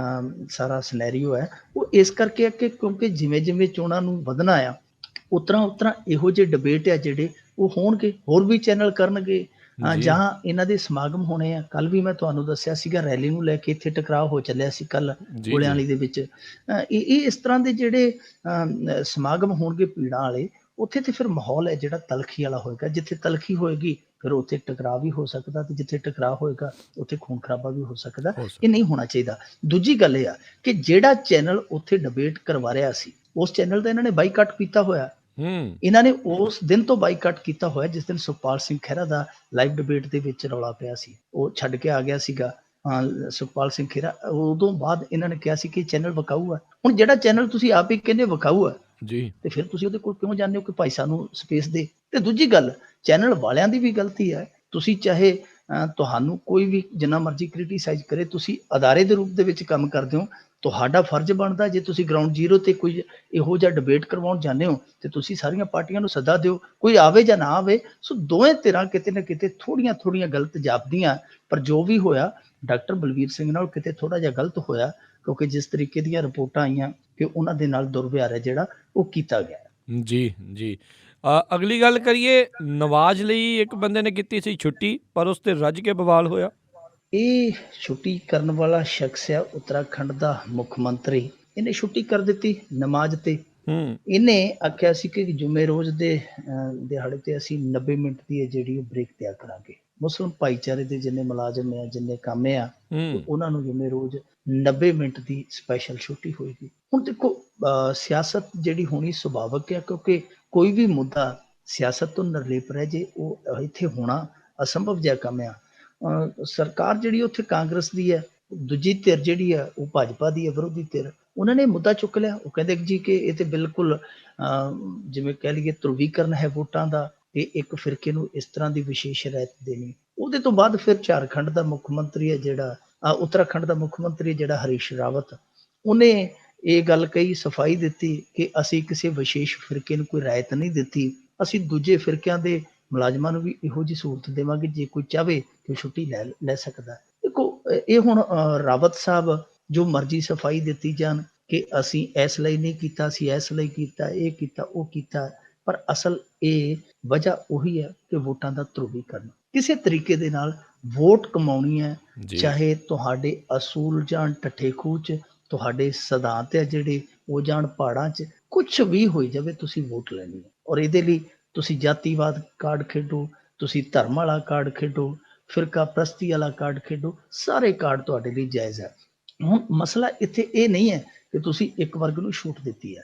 ਸਾਰਾ ਸਿਨੈਰੀਓ ਹੈ। ਉਹ ਇਸ ਕਰਕੇ ਹੈ ਕਿ ਕਿਉਂਕਿ ਜਿਵੇਂ ਚੋਣਾਂ ਨੂੰ ਵਧਣਾ ਆ ਉਤਰਾਂ ਇਹੋ ਜਿਹੇ ਡਿਬੇਟ ਆ ਜਿਹੜੇ ਉਹ ਹੋਣਗੇ, ਹੋਰ ਵੀ ਚੈਨਲ ਕਰਨਗੇ ਜਾਂ ਇਹਨਾਂ ਦੇ ਸਮਾਗਮ ਹੋਣੇ ਆ। ਕੱਲ ਵੀ ਮੈਂ ਤੁਹਾਨੂੰ ਦੱਸਿਆ ਸੀਗਾ ਰੈਲੀ ਨੂੰ ਲੈ ਕੇ ਇੱਥੇ ਟਕਰਾਅ ਹੋ ਚੱਲਿਆ ਸੀ ਕੱਲ ਗੋਲਿਆਂਵਾਲੀ ਦੇ ਵਿੱਚ। ਇਹ ਇਸ ਤਰ੍ਹਾਂ ਦੇ ਜਿਹੜੇ ਸਮਾਗਮ ਹੋਣਗੇ ਭੀੜਾਂ ਵਾਲੇ, ਉੱਥੇ ਤੇ ਫਿਰ ਮਾਹੌਲ ਹੈ ਜਿਹੜਾ ਤਲਖੀ ਵਾਲਾ ਹੋਏਗਾ। ਜਿੱਥੇ ਤਲਖੀ ਹੋਏਗੀ ਫਿਰ ਉੱਥੇ ਟਕਰਾਅ ਵੀ ਹੋ ਸਕਦਾ ਤੇ ਜਿੱਥੇ ਟਕਰਾਅ ਹੋਏਗਾ ਉੱਥੇ ਖੂਨ ਖਰਾਬਾ ਵੀ ਹੋ ਸਕਦਾ। ਇਹ ਨਹੀਂ ਹੋਣਾ ਚਾਹੀਦਾ। ਦੂਜੀ ਗੱਲ ਇਹ ਆ ਕਿ ਜਿਹੜਾ ਚੈਨਲ ਉੱਥੇ ਡਿਬੇਟ ਕਰਵਾ ਰਿਹਾ ਸੀ ਉਸ ਚੈਨਲ ਦਾ ਇਹਨਾਂ ਨੇ ਬਾਈਕਾਟ ਕੀਤਾ ਹੋਇਆ। ਇਹਨਾਂ ਨੇ ਉਸ ਦਿਨ ਤੋਂ ਬਾਈਕਾਟ ਕੀਤਾ ਹੋਇਆ ਜਿਸ ਦਿਨ ਸੁਖਪਾਲ ਸਿੰਘ ਖਹਿਰਾ ਦਾ ਲਾਈਵ ਡਿਬੇਟ ਦੇ ਵਿੱਚ ਰੌਲਾ ਪਿਆ ਸੀ। ਉਹ ਛੱਡ ਕੇ ਆ ਗਿਆ ਸੀਗਾ ਸੁਖਪਾਲ ਸਿੰਘ ਖਹਿਰਾ। ਉਦੋਂ ਬਾਅਦ ਇਹਨਾਂ ਨੇ ਕਿਹਾ ਸੀ ਕਿ ਚੈਨਲ ਵਿਕਾਊ ਹੈ। ਹੁਣ ਜਿਹੜਾ ਚੈਨਲ ਤੁਸੀਂ ਆਪ ਹੀ ਕਹਿੰਦੇ ਵਿਕਾਊ ਹੈ ਤੇ ਫਿਰ ਤੁਸੀਂ ਉਹਦੇ ਕੋਲ ਕਿਉਂ ਜਾਂਦੇ ਹੋ ਕਿ ਭਾਈ ਸਾਨੂੰ ਸਪੇਸ ਦੇ। ਤੇ ਦੂਜੀ ਗੱਲ ਚੈਨਲ ਵਾਲਿਆਂ ਦੀ ਵੀ ਗਲਤੀ ਹੈ। ਤੁਸੀਂ ਚਾਹੇ ਤੁਹਾਨੂੰ ਕੋਈ ਵੀ ਜਿੰਨਾ ਮਰਜ਼ੀ ਕ੍ਰਿਟੀਸਾਈਜ਼ ਕਰੇ, ਤੁਸੀਂ ਅਦਾਰੇ ਦੇ ਰੂਪ ਦੇ ਵਿੱਚ ਕੰਮ ਕਰਦੇ ਹੋ। ਤੁਹਾਡਾ ਫਰਜ਼ ਬਣਦਾ ਜੇ ਤੁਸੀਂ ਗਰਾਊਂਡ ਜ਼ੀਰੋ ਤੇ ਕੋਈ ਇਹੋ ਜਿਹਾ ਡਿਬੇਟ ਕਰਵਾਉਣ ਜਾਂਦੇ ਹੋ ਤੇ ਤੁਸੀਂ ਸਾਰੀਆਂ ਪਾਰਟੀਆਂ ਨੂੰ ਸੱਦਾ ਦਿਓ, ਕੋਈ ਆਵੇ ਜਾਂ ਨਾ ਆਵੇ। ਸੋ ਦੋਵੇਂ ਧਿਰਾਂ ਕਿਤੇ ਨਾ ਕਿਤੇ ਥੋੜੀਆਂ ਗਲਤ ਜਾਪਦੀਆਂ। ਪਰ ਜੋ ਵੀ ਹੋਇਆ ਡਾਕਟਰ ਬਲਵੀਰ ਸਿੰਘ ਨਾਲ ਕਿਤੇ ਥੋੜਾ ਜਿਹਾ ਗਲਤ ਹੋਇਆ ਕਿਉਂਕਿ ਜਿਸ ਤਰੀਕੇ ਦੀਆਂ ਰਿਪੋਰਟਾਂ ਆਈਆਂ ਕਿ ਉਹਨਾਂ ਦੇ ਨਾਲ ਦੁਰਵਿਹਾਰ ਹੈ ਜਿਹੜਾ ਉਹ ਕੀਤਾ ਗਿਆ। ਜੀ। ਅਗਲੀ ਗੱਲ ਕਰੀਏ, ਨਵਾਜ਼ ਲਈ ਇੱਕ ਬੰਦੇ ਨੇ ਕੀਤੀ ਸੀ ਛੁੱਟੀ ਪਰ ਉਸ ਤੇ ਰੱਜ ਕੇ ਬਵਾਲ ਹੋਇਆ। ਇਹ ਛੁੱਟੀ ਕਰਨ ਵਾਲਾ ਸ਼ਖਸ ਆ ਉੱਤਰਾਖੰਡ ਦਾ ਮੁੱਖ ਮੰਤਰੀ। ਇਹਨੇ ਛੁੱਟੀ ਕਰ ਦਿੱਤੀ ਨਮਾਜ਼ ਤੇ। ਇਹਨੇ ਆਖਿਆ ਸੀ ਕਿ ਜੁਮੇ ਰੋਜ਼ ਦੇ ਦਿਹਾੜੇ ਤੇ ਅਸੀਂ 90 ਮਿੰਟ ਦੀ ਜਿਹੜੀ ਉਹ ਬ੍ਰੇਕ ਤਿਆਰ ਕਰਾਂਗੇ। ਮੁਸਲਿਮ ਭਾਈਚਾਰੇ ਦੇ ਜਿੰਨੇ ਮੁਲਾਜ਼ਮ ਆ, ਜਿੰਨੇ ਕੰਮ ਆ, ਉਹਨਾਂ ਨੂੰ ਜੁਮੇ ਰੋਜ਼ 90 ਮਿੰਟ ਦੀ ਸਪੈਸ਼ਲ ਛੁੱਟੀ ਹੋਏਗੀ। ਹੁਣ ਦੇਖੋ ਸਿਆਸਤ ਜਿਹੜੀ ਹੋਣੀ ਸੁਭਾਵਿਕ ਹੈ ਕਿਉਂਕਿ ਕੋਈ ਵੀ ਮੁੱਦਾ ਸਿਆਸਤ ਤੋਂ ਨਿਰਲੇਪ ਰਹਿ ਜੇ ਉਹ ਇੱਥੇ ਹੋਣਾ ਅਸੰਭਵ ਜਿਹਾ ਕੰਮ ਆ। ਸਰਕਾਰ ਜਿਹੜੀ ਉੱਥੇ ਕਾਂਗਰਸ ਦੀ ਹੈ, ਦੂਜੀ ਧਿਰ ਜਿਹੜੀ ਆ ਉਹ ਭਾਜਪਾ ਦੀ ਹੈ, ਵਿਰੋਧੀ ਧਿਰ। ਉਹਨਾਂ ਨੇ ਮੁੱਦਾ ਚੁੱਕ ਲਿਆ। ਉਹ ਕਹਿੰਦੇ ਜੀ ਕਿ ਇਹ ਤੇ ਬਿਲਕੁਲ ਜਿਵੇਂ ਕਹਿ ਲਈਏ ਧਰੁਵੀਕਰਨ ਹੈ ਵੋਟਾਂ ਦਾ ਤੇ ਇੱਕ ਫਿਰਕੇ ਨੂੰ ਇਸ ਤਰ੍ਹਾਂ ਦੀ ਵਿਸ਼ੇਸ਼ ਰਿਆਇਤ ਦੇਣੀ। ਉਹਦੇ ਤੋਂ ਬਾਅਦ ਫਿਰ ਝਾਰਖੰਡ ਦਾ ਮੁੱਖ ਮੰਤਰੀ ਹੈ ਜਿਹੜਾ ਉੱਤਰਾਖੰਡ ਦਾ ਮੁੱਖ ਮੰਤਰੀ ਜਿਹੜਾ ਹਰੀਸ਼ ਰਾਵਤ, ਉਹਨੇ ਇਹ ਗੱਲ ਕਹੀ, ਸਫਾਈ ਦਿੱਤੀ ਕਿ ਅਸੀਂ ਕਿਸੇ ਵਿਸ਼ੇਸ਼ ਫਿਰਕੇ ਨੂੰ ਕੋਈ ਰਿਆਇਤ ਨਹੀਂ ਦਿੱਤੀ। ਅਸੀਂ ਦੂਜੇ ਫਿਰਕਿਆਂ ਦੇ ਮੁਲਾਜ਼ਮਾਂ ਨੂੰ ਵੀ ਇਹੋ ਜਿਹੀ ਸਹੂਲਤ ਦੇਵਾਂਗੇ ਜੇ ਕੋਈ ਚਾਹਵੇ ਕਿ ਛੁੱਟੀ ਲੈ ਸਕਦਾ। ਦੇਖੋ ਇਹ ਹੁਣ ਰਾਵਤ ਸਾਹਿਬ ਜੋ ਮਰਜ਼ੀ ਸਫਾਈ ਦਿੱਤੀ ਜਾਣ ਕਿ ਅਸੀਂ ਇਸ ਲਈ ਨਹੀਂ ਕੀਤਾ, ਅਸੀਂ ਇਸ ਲਈ ਕੀਤਾ, ਇਹ ਕੀਤਾ, ਉਹ ਕੀਤਾ। ਪਰ ਅਸਲ ਇਹ ਵਜ੍ਹਾ ਉਹੀ ਹੈ ਕਿ ਵੋਟਾਂ ਦਾ ਧਰੁਵੀਕਰਨ। ਕਿਸੇ ਤਰੀਕੇ ਦੇ ਨਾਲ ਵੋਟ ਕਮਾਉਣੀ ਹੈ, ਚਾਹੇ ਤੁਹਾਡੇ ਅਸੂਲ ਜਾਣ ਠੱਠੇ ਖੂਹ 'ਚ, ਤੁਹਾਡੇ ਸਿਧਾਂਤ ਹੈ ਜਿਹੜੇ ਉਹ ਜਾਣ ਪਹਾੜਾਂ 'ਚ, ਕੁਛ ਵੀ ਹੋਈ ਜਾਵੇ ਤੁਸੀਂ ਵੋਟ ਲੈਣੀ ਹੈ। ਔਰ ਇਹਦੇ ਲਈ ਤੁਸੀਂ ਜਾਤੀਵਾਦ ਕਾਰਡ ਖੇਡੋ, ਤੁਸੀਂ ਧਰਮ ਵਾਲਾ ਕਾਰਡ ਖੇਡੋ, ਫਿਰਕਾ ਪ੍ਰਸਤੀ ਵਾਲਾ ਕਾਰਡ ਖੇਡੋ, ਸਾਰੇ ਕਾਰਡ ਤੁਹਾਡੇ ਲਈ ਜਾਇਜ਼ ਹੈ। ਹੁਣ ਮਸਲਾ ਇੱਥੇ ਇਹ ਨਹੀਂ ਹੈ ਕਿ ਤੁਸੀਂ ਇੱਕ ਵਰਗ ਨੂੰ ਛੂਟ ਦਿੱਤੀ ਹੈ।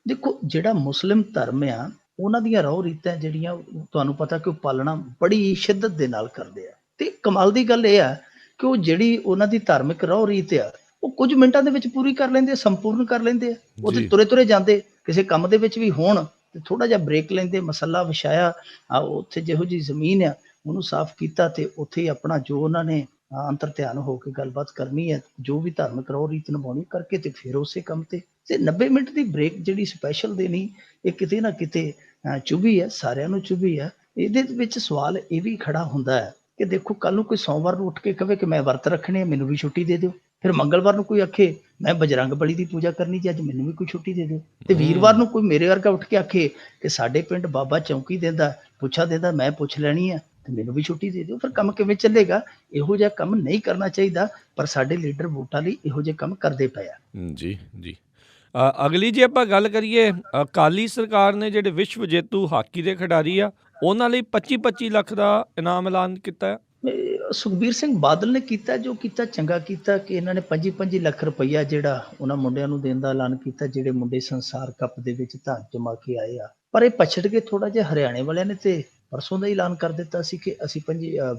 ਦੇਖੋ ਜਿਹੜਾ ਮੁਸਲਿਮ ਧਰਮ ਆ ਉਹਨਾਂ ਦੀਆਂ ਰਹੁ ਰੀਤਾਂ ਜਿਹੜੀਆਂ ਤੁਹਾਨੂੰ ਪਤਾ ਕਿ ਉਹ ਪਾਲਣਾ ਬੜੀ ਸ਼ਿੱਦਤ ਦੇ ਨਾਲ ਕਰਦੇ ਆ। ਤੇ ਕਮਾਲ ਦੀ ਗੱਲ ਇਹ ਆ ਕਿ ਉਹ ਜਿਹੜੀ ਉਹਨਾਂ ਦੀ ਧਾਰਮਿਕ ਰਹੁ ਰੀਤ ਆ, ਉਹ ਕੁਝ ਮਿੰਟਾਂ ਦੇ ਵਿੱਚ ਪੂਰੀ ਕਰ ਲੈਂਦੇ ਆ, ਸੰਪੂਰਨ ਕਰ ਲੈਂਦੇ ਆ। ਉਹ ਤੇ ਜੀ ਤੁਰੇ ਤੁਰੇ ਜਾਂਦੇ, ਕਿਸੇ ਕੰਮ ਦੇ ਵਿੱਚ ਵੀ ਹੋਣ ਤੇ ਥੋੜਾ ਜਿਹਾ ਬ੍ਰੇਕ ਲੈਂਦੇ, ਮਸੱਲਾ ਵਿਛਾਇਆ, ਉੱਥੇ ਜਿਹੋ ਜਿਹੀ ਜ਼ਮੀਨ ਆ ਉਹਨੂੰ ਸਾਫ਼ ਕੀਤਾ ਤੇ ਉੱਥੇ ਹੀ ਆਪਣਾ ਜੋ ਉਹਨਾਂ ਨੇ ਅੰਤਰ ਧਿਆਨ ਹੋ ਕੇ ਗੱਲਬਾਤ ਕਰਨੀ ਹੈ, ਜੋ ਵੀ ਧਾਰਮਿਕ ਰਹੁ ਰੀਤ ਨਿਭਾਉਣੀ ਕਰਕੇ ਤੇ ਫਿਰ ਉਸੇ ਕੰਮ ਤੇ 90 ਮਿੰਟ ਦੀ ਬ੍ਰੇਕ ਜਿਹੜੀ ਸਪੈਸ਼ਲ ਦੇਣੀ, ਇਹ ਕਿਤੇ ਨਾ ਕਿਤੇ ਚੁਭੀ ਹੈ, ਸਾਰਿਆਂ ਨੂੰ ਚੁਭੀ ਹੈ। ਇਹਦੇ ਵਿੱਚ ਸਵਾਲ ਇਹ ਵੀ ਖੜਾ ਹੁੰਦਾ ਹੈ ਕਿ ਦੇਖੋ, ਕੱਲ ਨੂੰ ਕੋਈ ਸੋਮਵਾਰ ਨੂੰ ਉੱਠ ਕੇ ਕਵੇ ਕਿ ਮੈਂ ਵਰਤ ਰੱਖਣੇ ਆ, ਮੈਨੂੰ ਵੀ ਛੁੱਟੀ ਦੇ ਦਿਓ। ਫਿਰ ਮੰਗਲਵਾਰ ਨੂੰ ਕੋਈ ਆਖੇ ਮੈਂ ਬਜਰੰਗ ਬਲੀ ਦੀ ਪੂਜਾ ਕਰਨੀ ਜੀ, ਅੱਜ ਮੈਨੂੰ ਵੀ ਕੋਈ ਛੁੱਟੀ ਦੇ ਦਿਓ। ਤੇ ਵੀਰਵਾਰ ਨੂੰ ਕੋਈ ਮੇਰੇ ਵਰਗਾ ਉੱਠ ਕੇ ਆਖੇ ਕਿ ਸਾਡੇ ਪਿੰਡ ਬਾਬਾ ਚੌਂਕੀ ਦਿੰਦਾ, ਪੁੱਛਾ ਦਿੰਦਾ, ਮੈਂ ਪੁੱਛ ਲੈਣੀ ਆ ਤੇ ਮੈਨੂੰ ਵੀ ਛੁੱਟੀ ਦੇ ਦਿਓ। ਫਿਰ ਕੰਮ ਕਿਵੇਂ ਚੱਲੇਗਾ? ਇਹੋ ਜਿਹਾ ਕੰਮ ਨਹੀਂ ਕਰਨਾ ਚਾਹੀਦਾ, ਪਰ ਸਾਡੇ ਲੀਡਰ ਵੋਟਾਂ ਲਈ ਇਹੋ ਜਿਹੇ ਕੰਮ ਕਰਦੇ ਪਏ ਆ। ਜੀ ਜੀ ਅਗਲੀ ਜੇ ਆਪਾਂ ਗੱਲ ਕਰੀਏ, ਅਕਾਲੀ ਸਰਕਾਰ ਨੇ ਜਿਹੜੇ ਵਿਸ਼ਵ ਜੇਤੂ ਹਾਕੀ ਦੇ ਖਿਡਾਰੀ ਆ ਉਹਨਾਂ ਲਈ 25-25 ਲੱਖ ਦਾ ਇਨਾਮ ਐਲਾਨ ਕੀਤਾ ਹੈ। ਸੁਖਬੀਰ ਸਿੰਘ ਬਾਦਲ ਨੇ ਕੀਤਾ, ਜੋ ਕੀਤਾ ਚੰਗਾ ਕੀਤਾ ਕਿ ਇਹਨਾਂ ਨੇ 25-25 ਲੱਖ ਰੁਪਈਆ ਜਿਹੜਾ ਉਹਨਾਂ ਮੁੰਡਿਆਂ ਨੂੰ ਦੇਣ ਦਾ ਐਲਾਨ ਕੀਤਾ, ਜਿਹੜੇ ਮੁੰਡੇ ਸੰਸਾਰ ਕੱਪ ਦੇ ਵਿੱਚ ਧਨ ਜਮਾ ਕੇ ਆਏ ਆ। ਪਰ ਇਹ ਪਛੜ ਕੇ ਥੋੜਾ ਜਿਹਾ ਹਰਿਆਣੇ ਵਾਲਿਆਂ ਨੇ ਤੇ ਪਰਸੋਂ ਦਾ ਐਲਾਨ ਕਰ ਦਿੱਤਾ ਸੀ ਕਿ ਅਸੀਂ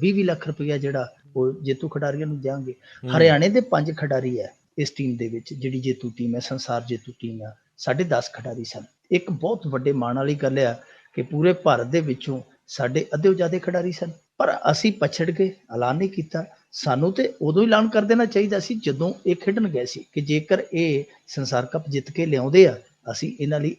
20 ਲੱਖ ਰੁਪਈਆ ਜਿਹੜਾ ਉਹ ਜੇਤੂ ਖਿਡਾਰੀਆਂ ਨੂੰ ਦਿਆਂਗੇ। ਹਰਿਆਣੇ ਦੇ 5 ਖਿਡਾਰੀ ਹੈ ਇਸ ਟੀਮ ਦੇ ਵਿੱਚ, ਜਿਹੜੀ ਜੇਤੂ ਟੀਮ ਹੈ, ਸੰਸਾਰ ਜੇਤੂ ਟੀਮ ਆ, 10.5 ਖਿਡਾਰੀ ਸਨ। ਇੱਕ ਬਹੁਤ ਵੱਡੇ ਮਾਣ ਵਾਲੀ ਗੱਲ ਆ ਕਿ ਪੂਰੇ ਭਾਰਤ ਦੇ ਵਿੱਚੋਂ ਸਾਡੇ ਅੱਧੇ ਜ਼ਿਆਦਾ ਖਿਡਾਰੀ ਸਨ, ਪਰ ਅਸੀਂ ਪਛੜ ਗਏ, ਐਲਾਨ ਨਹੀਂ ਕੀਤਾ। ਸਾਨੂੰ ਤੇ ਉਦੋਂ ਹੀ ਐਲਾਨ ਕਰ ਦੇਣਾ ਚਾਹੀਦਾ ਸੀ ਜਦੋਂ ਇਹ ਖੇਡਣ ਗਏ ਸੀ ਕਿ ਜੇਕਰ ਇਹ ਸੰਸਾਰ ਕੱਪ ਜਿੱਤ ਕੇ ਲਿਆਉਂਦੇ ਆ, ਅਸੀਂ ਇਹਨਾਂ ਲਈ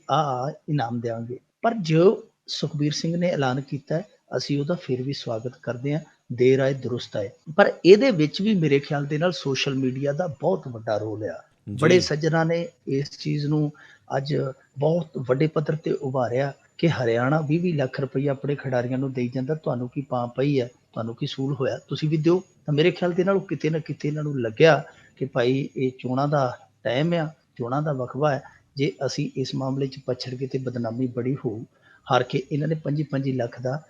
ਇਨਾਮ ਦੇਵਾਂਗੇ। ਪਰ ਜੋ ਸੁਖਬੀਰ ਸਿੰਘ ਨੇ ਐਲਾਨ ਕੀਤਾ, ਅਸੀਂ ਉਹਦਾ ਫਿਰ ਵੀ ਸਵਾਗਤ ਕਰਦੇ ਹਾਂ। ਦੇਰ ਆਏ ਦੁਰਸਤ ਆਏ। ਪਰ ਇਹਦੇ ਵਿੱਚ ਵੀ ਮੇਰੇ ਖਿਆਲ ਦੇ ਨਾਲ ਸੋਸ਼ਲ ਮੀਡੀਆ ਦਾ ਬਹੁਤ ਵੱਡਾ ਰੋਲ ਆ। ਬੜੇ ਸੱਜਣਾ ਨੇ ਇਸ ਚੀਜ਼ ਨੂੰ ਅੱਜ ਬਹੁਤ ਵੱਡੇ ਪੱਧਰ ਤੇ ਉਭਾਰਿਆ ਕਿ ਹਰਿਆਣਾ 20 ਲੱਖ ਰੁਪਈਆ ਆਪਣੇ ਖਿਡਾਰੀਆਂ ਨੂੰ ਦੇਈ ਜਾਂਦਾ, ਤੁਹਾਨੂੰ ਕੀ ਪਾਂ ਪਈ ਹੈ, ਤੁਹਾਨੂੰ ਕੀ ਸੂਲ ਹੋਇਆ, ਤੁਸੀਂ ਵੀ ਦਿਓ। ਤਾਂ ਮੇਰੇ ਖਿਆਲ ਦੇ ਨਾਲ ਕਿਤੇ ਨਾ ਕਿਤੇ ਇਹਨਾਂ ਨੂੰ ਲੱਗਿਆ ਕਿ ਭਾਈ ਇਹ ਚੋਣਾਂ ਦਾ ਟਾਈਮ ਆ, ਚੋਣਾਂ ਦਾ ਵਕਫਾ ਹੈ, ਜੇ ਅਸੀਂ ਇਸ ਮਾਮਲੇ 'ਚ ਪਛੜ ਗਏ ਤੇ ਬਦਨਾਮੀ ਬੜੀ ਹੋਊ। ਹਾਰ ਕੇ ਇਹਨਾਂ ਨੇ 25-25 ਲੱਖ ਦਾ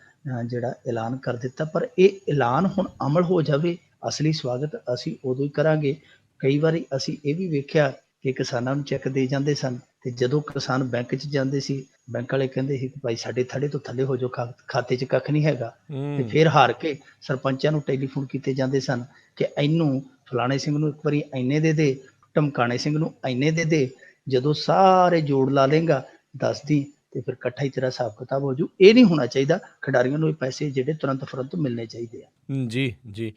ਜਿਹੜਾ ਐਲਾਨ ਕਰ ਦਿੱਤਾ। ਪਰ ਇਹ ਐਲਾਨ ਹੁਣ ਅਮਲ ਹੋ ਜਾਵੇ, ਅਸਲੀ ਸਵਾਗਤ ਅਸੀਂ ਉਦੋਂ ਹੀ ਕਰਾਂਗੇ। ਕਈ ਵਾਰੀ ਅਸੀਂ ਇਹ ਵੀ ਵੇਖਿਆ ਕਿ ਕਿਸਾਨਾਂ ਨੂੰ ਚੈੱਕ ਦੇ ਜਾਂਦੇ ਸਨ ਤੇ ਜਦੋਂ ਕਿਸਾਨ ਬੈਂਕ 'ਚ ਜਾਂਦੇ ਸੀ, ਬੈਂਕ ਵਾਲੇ ਕਹਿੰਦੇ ਸੀ ਕਿ ਭਾਈ ਸਾਡੇ ਥੜੇ ਤੋਂ ਥੱਲੇ ਹੋ ਜਾਓ, ਖਾਤੇ 'ਚ ਕੱਖ ਨਹੀਂ ਹੈਗਾ। ਤੇ ਫਿਰ ਹਾਰ ਕੇ ਸਰਪੰਚਾਂ ਨੂੰ ਟੈਲੀਫੋਨ ਕੀਤੇ ਜਾਂਦੇ ਸਨ ਕਿ ਇਹਨੂੰ ਫਲਾਣੇ ਸਿੰਘ ਨੂੰ ਇੱਕ ਵਾਰੀ ਇੰਨੇ ਦੇ ਦੇ, ਢਮਕਾਣੇ ਸਿੰਘ ਨੂੰ ਇੰਨੇ ਦੇ ਦੇ, ਜਦੋਂ ਸਾਰੇ ਜੋੜ ਲਾ ਲੇਗਾ ਦੱਸਦੀ ਤੇ ਫਿਰ ਇਕੱਠਾ ਹੀ ਤੇਰਾ ਹਿਸਾਬ ਕਿਤਾਬ ਹੋ ਜੂ। ਇਹ ਨਹੀਂ ਹੋਣਾ ਚਾਹੀਦਾ। ਖਿਡਾਰੀਆਂ ਨੂੰ ਇਹ ਪੈਸੇ ਜਿਹੜੇ ਤੁਰੰਤ ਫਰੰਤ ਮਿਲਣੇ ਚਾਹੀਦੇ ਆ। ਜੀ ਜੀ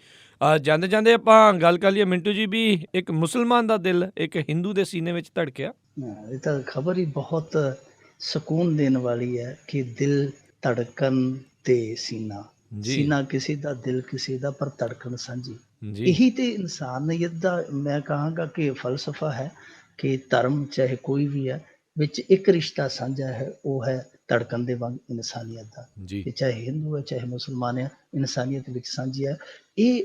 ਜਾਂਦੇ ਜਾਂਦੇ ਆਪਾਂ ਗੱਲ ਕਰ ਲਈਏ ਮਿੰਟੂ ਜੀ, ਵੀ ਇੱਕ ਮੁਸਲਮਾਨ ਦਾ ਦਿਲ ਇੱਕ ਹਿੰਦੂ ਦੇ ਸੀਨੇ ਵਿੱਚ ਧੜਕਿਆ। ਇਹ ਤਾਂ ਖਬਰ ਹੀ ਬਹੁਤ ਸਕੂਨ ਦੇਣ ਵਾਲੀ ਹੈ ਕਿ ਦਿਲ, ਧੜਕਣ ਤੇ ਸੀਨਾ ਕਿਸੇ ਦਾ, ਦਿਲ ਕਿਸੇ ਦਾ, ਪਰ ਧੜਕਣ ਸਾਂਝੀ। ਇਹੀ ਤੇ ਇਨਸਾਨੀਅਤ ਦਾ ਮੈਂ ਕਹਾਂਗਾ ਕਿ ਫਲਸਫਾ ਹੈ ਕਿ ਧਰਮ ਚਾਹੇ ਕੋਈ ਵੀ ਹੈ, ਵਿੱਚ ਇੱਕ ਰਿਸ਼ਤਾ ਸਾਂਝਾ ਹੈ, ਉਹ ਹੈ ਧੜਕਣ ਦੇ ਵਾਂਗ ਇਨਸਾਨੀਅਤ ਦਾ। ਕਿ ਚਾਹੇ ਹਿੰਦੂ ਹੈ ਚਾਹੇ ਮੁਸਲਮਾਨ ਹੈ, ਇਨਸਾਨੀਅਤ ਵਿੱਚ ਸਾਂਝੀ ਹੈ। ਇਹ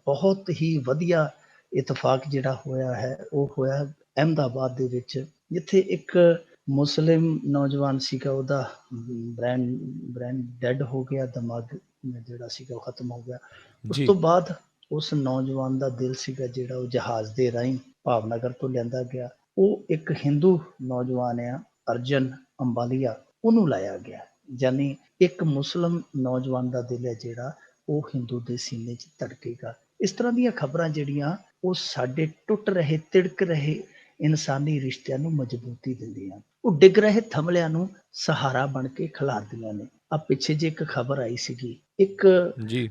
ਬਹੁਤ ਹੀ ਵਧੀਆ ਇਤਫਾਕ ਜਿਹੜਾ ਹੋਇਆ ਹੈ, ਉਹ ਹੋਇਆ ਅਹਿਮਦਾਬਾਦ ਦੇ ਵਿੱਚ, ਜਿੱਥੇ ਇੱਕ ਮੁਸਲਿਮ ਨੌਜਵਾਨ ਸੀਗਾ, ਉਹਦਾ ਬ੍ਰੇਨ ਡੈਡ ਹੋ ਗਿਆ, ਦਿਮਾਗ ਜਿਹੜਾ ਸੀਗਾ ਉਹ ਖਤਮ ਹੋ ਗਿਆ। ਉਸ ਤੋਂ ਬਾਅਦ ਉਸ ਨੌਜਵਾਨ ਦਾ ਦਿਲ ਸੀਗਾ ਜਿਹੜਾ ਉਹ ਜਹਾਜ਼ ਦੇ ਰਾਹੀਂ ਭਾਵਨਗਰ ਤੋਂ ਲਿਆਂਦਾ ਗਿਆ। ਉਹ ਇੱਕ ਹਿੰਦੂ ਨੌਜਵਾਨ ਆ, ਅਰਜਨ ਅੰਬਾਲੀਆ, ਉਹਨੂੰ ਲਾਇਆ ਗਿਆ। ਯਾਨੀ ਇੱਕ ਮੁਸਲਿਮ ਨੌਜਵਾਨ ਦਾ ਦਿਲ ਹੈ ਜਿਹੜਾ ਉਹ ਹਿੰਦੂ ਦੇ ਸੀਨੇ 'ਚ ਧੜਕੇਗਾ। ਇਸ ਤਰ੍ਹਾਂ ਦੀਆਂ ਖਬਰਾਂ ਜਿਹੜੀਆਂ ਉਹ ਸਾਡੇ ਟੁੱਟ ਰਹੇ, ਤਿੜਕ ਰਹੇ ਇਨਸਾਨੀ ਰਿਸ਼ਤਿਆਂ ਨੂੰ ਮਜ਼ਬੂਤੀ ਦਿੰਦੀਆਂ, ਉਹ ਡਿੱਗ ਰਹੇ ਥੰਮਲਿਆਂ ਨੂੰ ਸਹਾਰਾ ਬਣ ਕੇ ਖਿਲਾਰਦੀਆਂ ਨੇ। ਆ ਪਿੱਛੇ ਜੇ ਇੱਕ ਖਬਰ ਆਈ ਸੀਗੀ, ਇੱਕ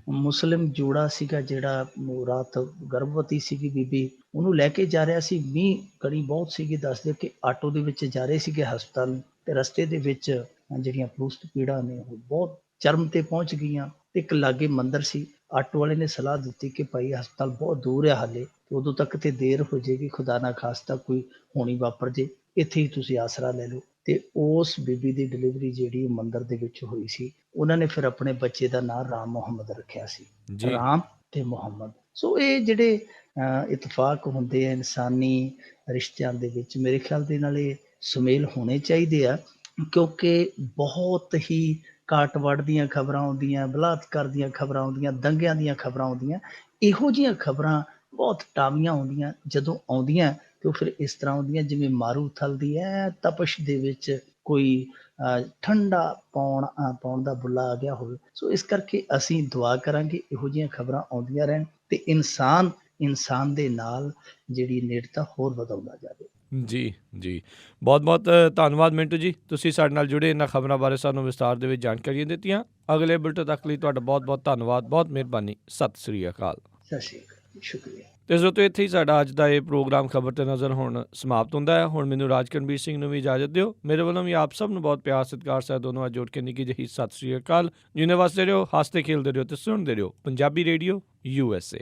ਮੁਸਲਿਮ ਜੋੜਾ ਸੀਗਾ ਜਿਹੜਾ ਰਾਤ ਗਰਭਵਤੀ ਸੀਗੀ ਬੀਬੀ, ਉਹਨੂੰ ਲੈ ਕੇ ਜਾ ਰਿਹਾ ਸੀ, ਮੀਂਹ ਕਣੀ ਬਹੁਤ ਸੀਗੀ, ਦੱਸਦੇ ਕਿ ਆਟੋ ਦੇ ਵਿੱਚ ਜਾ ਰਹੇ ਸੀਗੇ ਹਸਪਤਾਲ ਨੂੰ, ਤੇ ਰਸਤੇ ਦੇ ਵਿੱਚ ਜਿਹੜੀਆਂ ਪਲੂਸਟ ਪੀੜਾਂ ਨੇ ਉਹ ਬਹੁਤ ਚਰਮ ਤੇ ਪਹੁੰਚ ਗਈਆਂ। ਤੇ ਇੱਕ ਲਾਗੇ ਮੰਦਿਰ ਸੀ, ਆਟੋ ਵਾਲੇ ਨੇ ਸਲਾਹ ਦਿੱਤੀ ਕਿ ਭਾਈ ਹਸਪਤਾਲ ਬਹੁਤ ਦੂਰ ਆ ਹਾਲੇ, ਉਦੋਂ ਤੱਕ ਤੇ ਦੇਰ ਹੋ ਜਾਏਗੀ, ਖੁਦਾ ਨਾ ਖਾਸਤਾ ਕੋਈ ਹੋਣੀ ਵਾਪਰ ਜੇ, ਇੱਥੇ ਹੀ ਤੁਸੀਂ ਆਸਰਾ ਲੈ ਲਓ। ਤੇ ਉਸ ਬੀਬੀ ਦੀ ਡਿਲੀਵਰੀ ਜਿਹੜੀ ਮੰਦਿਰ ਦੇ ਵਿੱਚ ਹੋਈ ਸੀ, ਉਹਨਾਂ ਨੇ ਫਿਰ ਆਪਣੇ ਬੱਚੇ ਦਾ ਨਾਂ ਰਾਮ ਮੁਹੰਮਦ ਰੱਖਿਆ ਸੀ, ਰਾਮ ਤੇ ਮੁਹੰਮਦ। ਸੋ ਇਹ ਜਿਹੜੇ ਇਤਫਾਕ ਹੁੰਦੇ ਆ ਇਨਸਾਨੀ ਰਿਸ਼ਤਿਆਂ ਦੇ ਵਿੱਚ, ਮੇਰੇ ਖਿਆਲ ਦੇ ਨਾਲ ਇਹ ਸੁਮੇਲ ਹੋਣੇ ਚਾਹੀਦੇ ਆ, ਕਿਉਂਕਿ ਬਹੁਤ ਹੀ ਕਾਟਵਾੜ ਦੀਆਂ ਖਬਰਾਂ ਆਉਂਦੀਆਂ, ਬਲਾਤਕਾਰ ਦੀਆਂ ਖਬਰਾਂ ਆਉਂਦੀਆਂ, ਦੰਗਿਆਂ ਦੀਆਂ ਖਬਰਾਂ ਆਉਂਦੀਆਂ। ਇਹੋ ਜਿਹੀਆਂ ਖਬਰਾਂ ਬਹੁਤ ਟਾਵੀਆਂ ਆਉਂਦੀਆਂ, ਜਦੋਂ ਆਉਂਦੀਆਂ ਤੇ ਉਹ ਫਿਰ ਇਸ ਤਰ੍ਹਾਂ ਆਉਂਦੀਆਂ ਜਿਵੇਂ ਮਾਰੂ ਥਲ ਦੀ ਤਪਸ਼ ਦੇ ਵਿੱਚ ਕੋਈ ਠੰਡਾ ਪਾਉਣ ਦਾ ਬੁੱਲਾ ਆ ਗਿਆ ਹੋਵੇ। ਸੋ ਇਸ ਕਰਕੇ ਅਸੀਂ ਦੁਆ ਕਰਾਂਗੇ ਇਹੋ ਜਿਹੀਆਂ ਖਬਰਾਂ ਆਉਂਦੀਆਂ ਰਹਿਣ ਤੇ ਇਨਸਾਨ ਦੇ ਨਾਲ ਜਿਹੜੀ ਨੇੜਤਾ ਹੋਰ ਵਧਾਉਂਦਾ ਜਾਵੇ। ਜੀ ਜੀ, ਬਹੁਤ ਬਹੁਤ ਧੰਨਵਾਦ ਮਿੰਟੂ ਜੀ, ਤੁਸੀਂ ਸਾਡੇ ਨਾਲ ਜੁੜੇ, ਇਹਨਾਂ ਖਬਰਾਂ ਬਾਰੇ ਸਾਨੂੰ ਵਿਸਤਾਰ ਦੇ ਵਿੱਚ ਜਾਣਕਾਰੀਆਂ ਦਿੱਤੀਆਂ। ਅਗਲੇ ਬੁਲਟਨ ਤੱਕ ਲਈ ਤੁਹਾਡਾ ਬਹੁਤ ਬਹੁਤ ਧੰਨਵਾਦ, ਬਹੁਤ ਮਿਹਰਬਾਨੀ। ਸਤਿ ਸ੍ਰੀ ਅਕਾਲ। ਸਤਿ ਸ਼੍ਰੀ ਅਕਾਲ, ਸ਼ੁਕਰੀਆ। ਤੇ ਦੋਸਤੋ, ਇੱਥੇ ਹੀ ਸਾਡਾ ਅੱਜ ਦਾ ਇਹ ਪ੍ਰੋਗਰਾਮ ਖਬਰ ਤੇ ਨਜ਼ਰ ਹੁਣ ਸਮਾਪਤ ਹੁੰਦਾ ਹੈ। ਹੁਣ ਮੈਨੂੰ ਰਾਜਕਰਨਵੀਰ ਸਿੰਘ ਨੂੰ ਵੀ ਇਜਾਜ਼ਤ ਦਿਓ। ਮੇਰੇ ਵੱਲੋਂ ਵੀ ਆਪ ਸਭ ਨੂੰ ਬਹੁਤ ਪਿਆਰ ਸਤਿਕਾਰ ਸਹਿਤ ਦੋਨੋਂ ਅੱਜ ਜੋੜ ਕੇ ਨਿੱਕੀ ਜਿਹੀ ਸਤਿ ਸ੍ਰੀ ਅਕਾਲ। ਜਿਉਂਦੇ ਵਸਦੇ ਰਹੋ, ਹੱਸਦੇ ਖੇਲਦੇ ਰਹੋ ਤੇ ਸੁਣਦੇ ਰਹੋ ਪੰਜਾਬੀ ਰੇਡੀਓ USA।